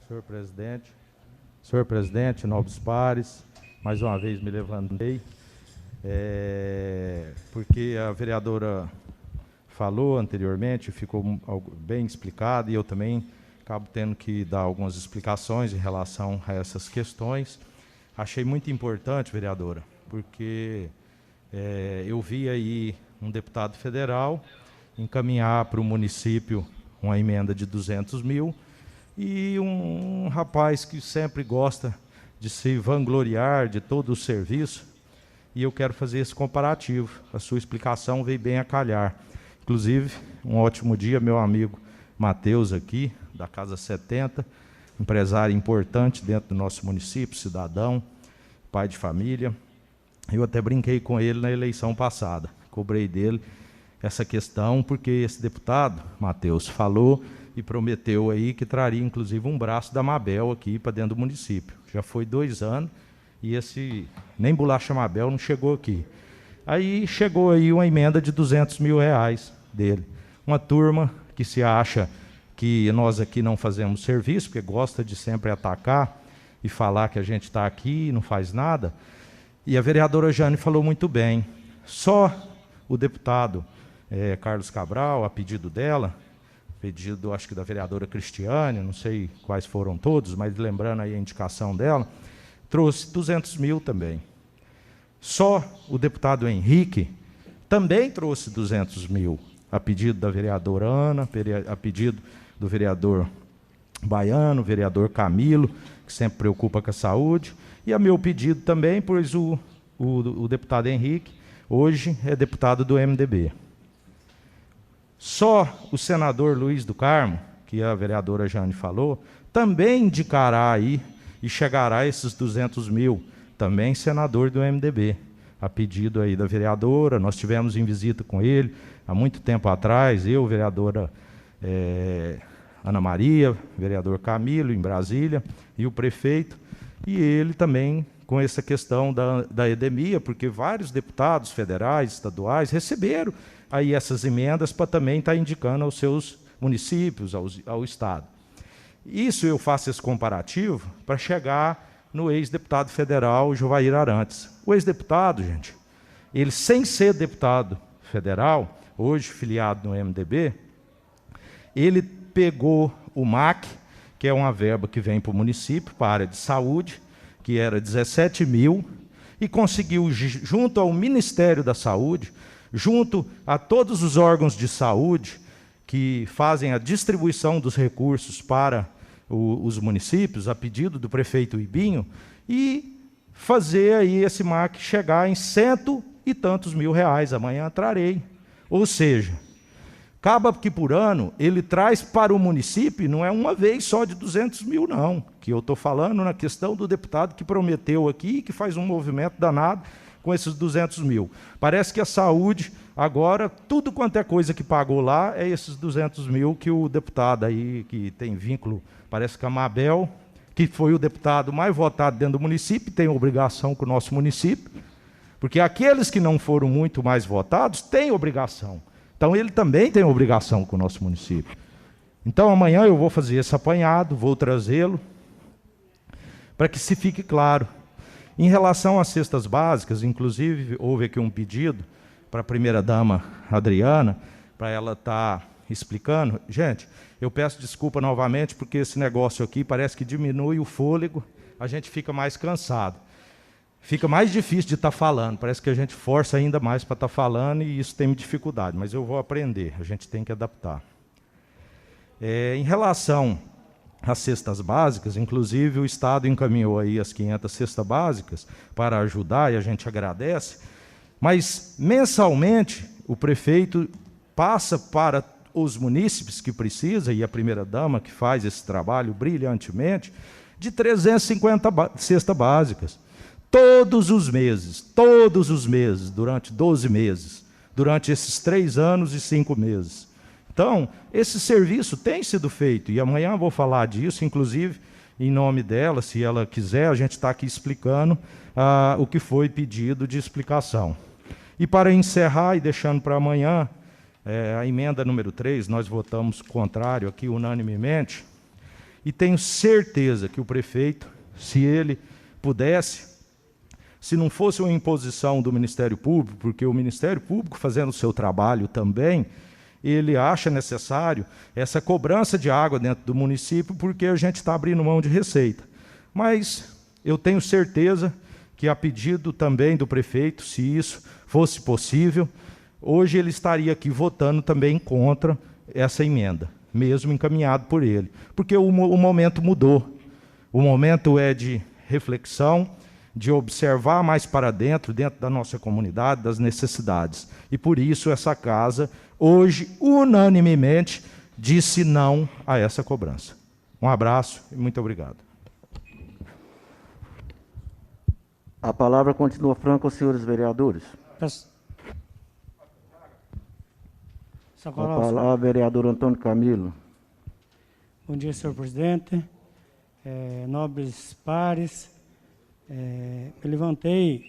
Senhor presidente, nobres pares, mais uma vez me levantei, porque a vereadora falou anteriormente, ficou bem explicado, e eu também acabo tendo que dar algumas explicações em relação a essas questões. Achei muito importante, vereadora, porque eu vi aí um deputado federal encaminhar para o município uma emenda de 200 mil, e um rapaz que sempre gosta de se vangloriar de todo o serviço, e eu quero fazer esse comparativo. A sua explicação veio bem a calhar. Inclusive, um ótimo dia, meu amigo Matheus aqui, da Casa 70, empresário importante dentro do nosso município, cidadão, pai de família. Eu até brinquei com ele na eleição passada, cobrei dele essa questão, porque esse deputado, Matheus, falou e prometeu aí que traria, inclusive, um braço da Mabel aqui para dentro do município. Já foi 2 anos e nem bolacha Mabel não chegou aqui. Aí chegou aí uma emenda de 200 mil reais dele. Uma turma que se acha que nós aqui não fazemos serviço, porque gosta de sempre atacar e falar que a gente está aqui e não faz nada. E a vereadora Jane falou muito bem. Só o deputado Carlos Cabral, a pedido dela, pedido acho que da vereadora Cristiane, não sei quais foram todos, mas lembrando aí a indicação dela, trouxe 200 mil também. Só o deputado Henrique também trouxe 200 mil, a pedido da vereadora Ana, a pedido do vereador Baiano, vereador Camilo, que sempre preocupa com a saúde, e a meu pedido também, pois o deputado Henrique hoje é deputado do MDB. Só o senador Luiz do Carmo, que a vereadora Jane falou, também indicará aí e chegará a esses 200 mil, também senador do MDB, a pedido aí da vereadora. Nós tivemos em visita com ele há muito tempo atrás, eu, vereadora Ana Maria, vereador Camilo, em Brasília, e o prefeito, e ele também com essa questão da edemia, porque vários deputados federais, estaduais, receberam aí essas emendas para também estar indicando aos seus municípios, ao Estado. Isso eu faço esse comparativo para chegar no ex-deputado federal Jovair Arantes. O ex-deputado, gente, ele sem ser deputado federal, hoje filiado no MDB, ele pegou o MAC, que é uma verba que vem para o município, para a área de saúde, que era 17 mil, e conseguiu, junto ao Ministério da Saúde, junto a todos os órgãos de saúde que fazem a distribuição dos recursos para os municípios, a pedido do prefeito Ibinho, e fazer aí esse MAC chegar em 100 e tantos mil reais. Amanhã trarei. Ou seja, acaba que por ano ele traz para o município, não é uma vez só de 200 mil, não, que eu estou falando na questão do deputado que prometeu aqui, que faz um movimento danado com esses 200 mil. Parece que a saúde, agora, tudo quanto é coisa que pagou lá, é esses 200 mil que o deputado aí, que tem vínculo, parece que a Mabel, que foi o deputado mais votado dentro do município, tem obrigação com o nosso município, porque aqueles que não foram muito mais votados têm obrigação. Então, ele também tem obrigação com o nosso município. Então, amanhã eu vou fazer esse apanhado, vou trazê-lo, para que se fique claro. Em relação às cestas básicas, inclusive, houve aqui um pedido para a primeira-dama Adriana, para ela estar explicando. Gente, eu peço desculpa novamente, porque esse negócio aqui parece que diminui o fôlego, a gente fica mais cansado. Fica mais difícil de estar falando, parece que a gente força ainda mais para estar falando e isso tem dificuldade, mas eu vou aprender, a gente tem que adaptar. Em relação às cestas básicas, inclusive o Estado encaminhou aí as 500 cestas básicas para ajudar, e a gente agradece, mas mensalmente o prefeito passa para os munícipes que precisam, e a primeira-dama que faz esse trabalho brilhantemente, de 350 cestas básicas. Todos os meses, durante 12 meses, durante esses 3 anos e 5 meses. Então, esse serviço tem sido feito, e amanhã eu vou falar disso, inclusive, em nome dela, se ela quiser, a gente está aqui explicando o que foi pedido de explicação. E para encerrar e deixando para amanhã, a emenda número 3, nós votamos contrário aqui unanimemente, e tenho certeza que o prefeito, se ele pudesse, se não fosse uma imposição do Ministério Público, porque o Ministério Público, fazendo o seu trabalho também, ele acha necessário essa cobrança de água dentro do município, porque a gente está abrindo mão de receita. Mas eu tenho certeza que, a pedido também do prefeito, se isso fosse possível, hoje ele estaria aqui votando também contra essa emenda, mesmo encaminhado por ele, porque o momento mudou. O momento é de reflexão, de observar mais para dentro da nossa comunidade, das necessidades. E por isso essa casa, hoje, unanimemente, disse não a essa cobrança. Um abraço e muito obrigado. A palavra continua franca aos senhores vereadores. A palavra, vereador Antônio Camilo. Bom dia, senhor presidente, nobres pares. Me levantei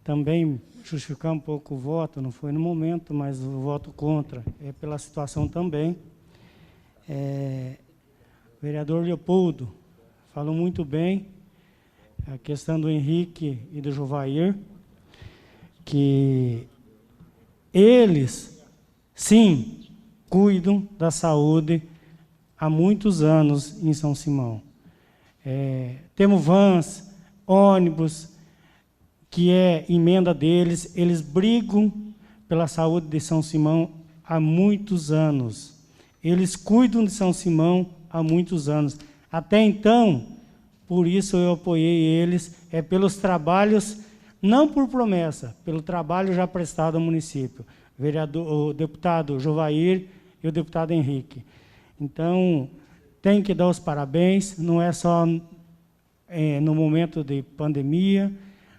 também justificar um pouco o voto, não foi no momento, mas o voto contra, pela situação também. O vereador Leopoldo falou muito bem a questão do Henrique e do Jovair, que eles, sim, cuidam da saúde há muitos anos em São Simão. Temos vans, ônibus, que é emenda deles, eles brigam pela saúde de São Simão há muitos anos. Eles cuidam de São Simão há muitos anos. Até então, por isso eu apoiei eles, pelos trabalhos, não por promessa, pelo trabalho já prestado ao município. O deputado Jovair e o deputado Henrique. Então, tem que dar os parabéns, não é só no momento de pandemia,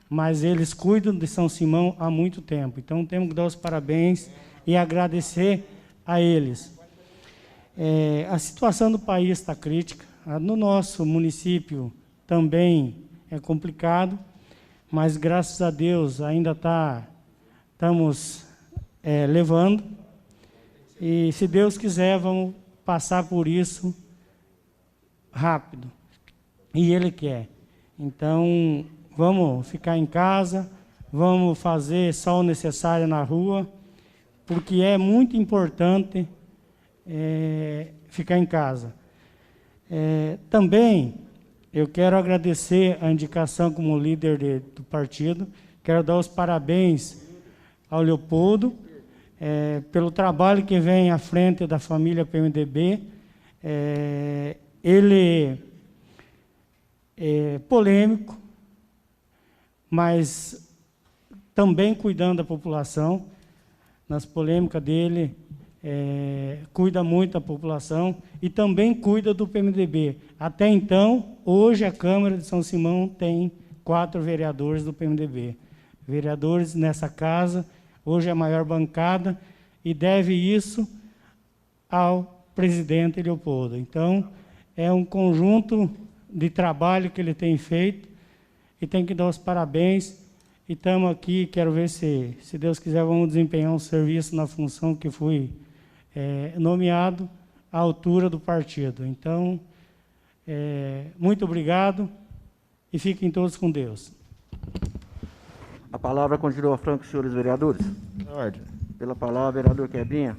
mas eles cuidam de São Simão há muito tempo. Então, temos que dar os parabéns e agradecer a eles. A situação do país está crítica. No nosso município também é complicado, mas, graças a Deus, ainda estamos levando. E, se Deus quiser, vamos passar por isso rápido. E Ele quer. Então, vamos ficar em casa, vamos fazer só o necessário na rua, porque é muito importante ficar em casa. Também, eu quero agradecer a indicação como líder do partido, quero dar os parabéns ao Leopoldo, pelo trabalho que vem à frente da família PMDB. Ele é polêmico, mas também cuidando da população. Nas polêmicas dele, cuida muito da população e também cuida do PMDB. Até então, hoje a Câmara de São Simão tem 4 vereadores do PMDB. Vereadores nessa casa, hoje é a maior bancada, e deve isso ao presidente Leopoldo. Então, é um conjunto de trabalho que ele tem feito, e tem que dar os parabéns. E estamos aqui, quero ver se Deus quiser, vamos desempenhar um serviço na função que fui nomeado à altura do partido. Então, muito obrigado e fiquem todos com Deus. A palavra continua franca, senhores vereadores. Ordem. Pela palavra, vereador Quebinha.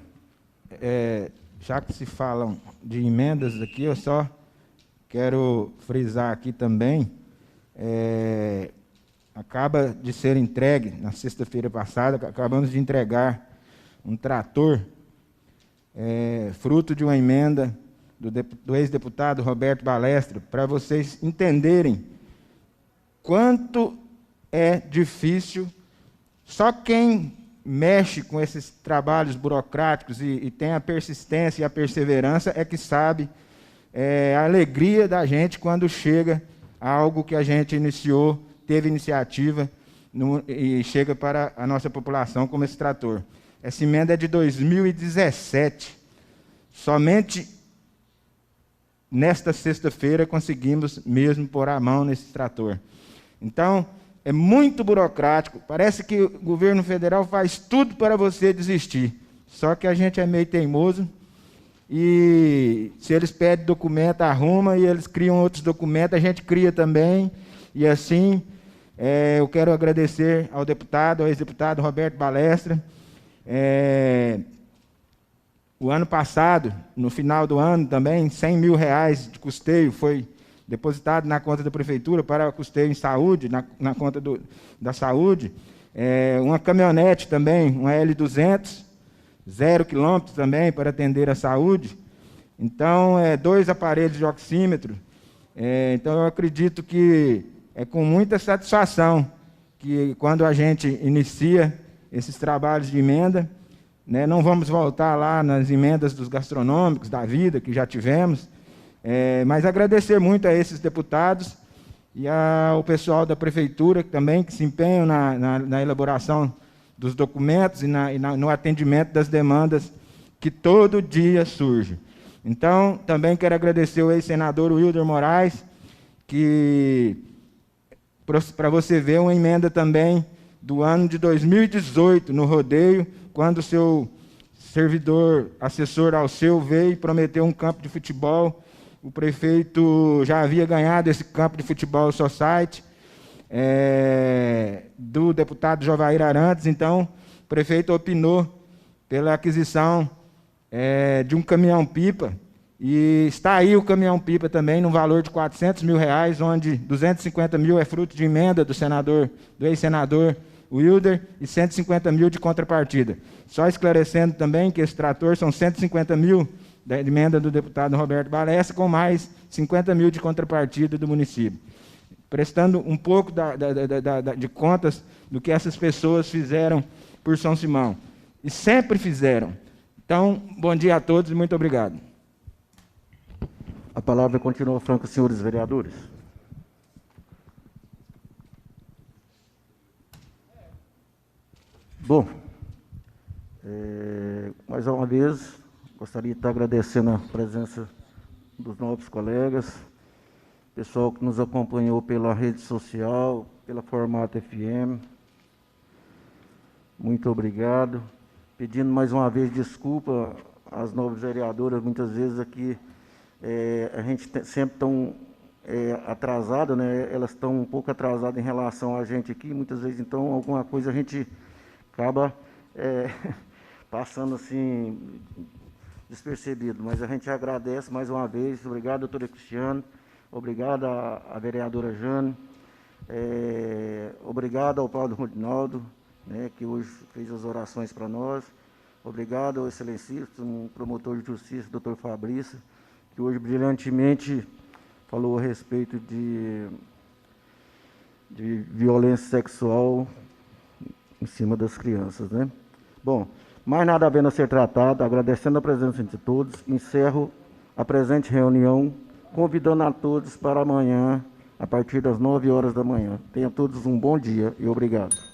Já que se falam de emendas aqui, eu só quero frisar aqui também, acaba de ser entregue, na sexta-feira passada, acabamos de entregar um trator, fruto de uma emenda do ex-deputado Roberto Balestra, para vocês entenderem quanto é difícil. Só quem mexe com esses trabalhos burocráticos e tem a persistência e a perseverança é que sabe a alegria da gente quando chega a algo que a gente iniciou, teve iniciativa e chega para a nossa população como esse trator. Essa emenda é de 2017. Somente nesta sexta-feira conseguimos mesmo pôr a mão nesse trator. Então, é muito burocrático. Parece que o governo federal faz tudo para você desistir. Só que a gente é meio teimoso. E se eles pedem documento, arruma, e eles criam outros documentos, a gente cria também. E assim, eu quero agradecer ao ex-deputado Roberto Balestra. O ano passado, no final do ano também, R$100 mil de custeio foi depositado na conta da prefeitura para custeio em saúde, na conta da saúde. Uma caminhonete também, uma L200, 0 quilômetros também para atender a saúde. Então, 2 aparelhos de oxímetro. Então, eu acredito que é com muita satisfação que, quando a gente inicia esses trabalhos de emenda, não vamos voltar lá nas emendas dos gastronômicos da vida, que já tivemos, mas agradecer muito a esses deputados e ao pessoal da prefeitura também, que se empenham na elaboração dos documentos e no atendimento das demandas que todo dia surgem. Então, também quero agradecer o ex-senador Wilder Moraes, que, para você ver, uma emenda também do ano de 2018, no rodeio, quando o seu servidor, assessor Alceu, veio e prometeu um campo de futebol. O prefeito já havia ganhado esse campo de futebol society, do deputado Jovair Arantes. Então, o prefeito opinou pela aquisição de um caminhão-pipa, e está aí o caminhão-pipa também, no valor de R$400 mil, onde 250 mil é fruto de emenda do ex-senador Wilder, e 150 mil de contrapartida. Só esclarecendo também que esse trator são 150 mil da emenda do deputado Roberto Balestra, com mais 50 mil de contrapartida do município. Prestando um pouco de contas do que essas pessoas fizeram por São Simão. E sempre fizeram. Então, bom dia a todos e muito obrigado. A palavra continua franca, senhores vereadores. Bom, mais uma vez, gostaria de estar agradecendo a presença dos novos colegas, pessoal que nos acompanhou pela rede social, pela Formato FM. Muito obrigado. Pedindo mais uma vez desculpa às novas vereadoras, muitas vezes aqui a gente sempre tão atrasado, né? Elas estão um pouco atrasadas em relação a gente aqui, muitas vezes, então, alguma coisa a gente acaba passando assim despercebido, mas a gente agradece mais uma vez. Obrigado, doutora Cristiano, obrigado à vereadora Jane, obrigado ao Paulo Rodinaldo, né, que hoje fez as orações para nós. Obrigado ao excelentíssimo promotor de justiça, doutor Fabrício, que hoje brilhantemente falou a respeito de violência sexual em cima das crianças, né? Bom, mais nada havendo a ser tratado, agradecendo a presença de todos, encerro a presente reunião, convidando a todos para amanhã, a partir das 9 horas da manhã. Tenham todos um bom dia e obrigado.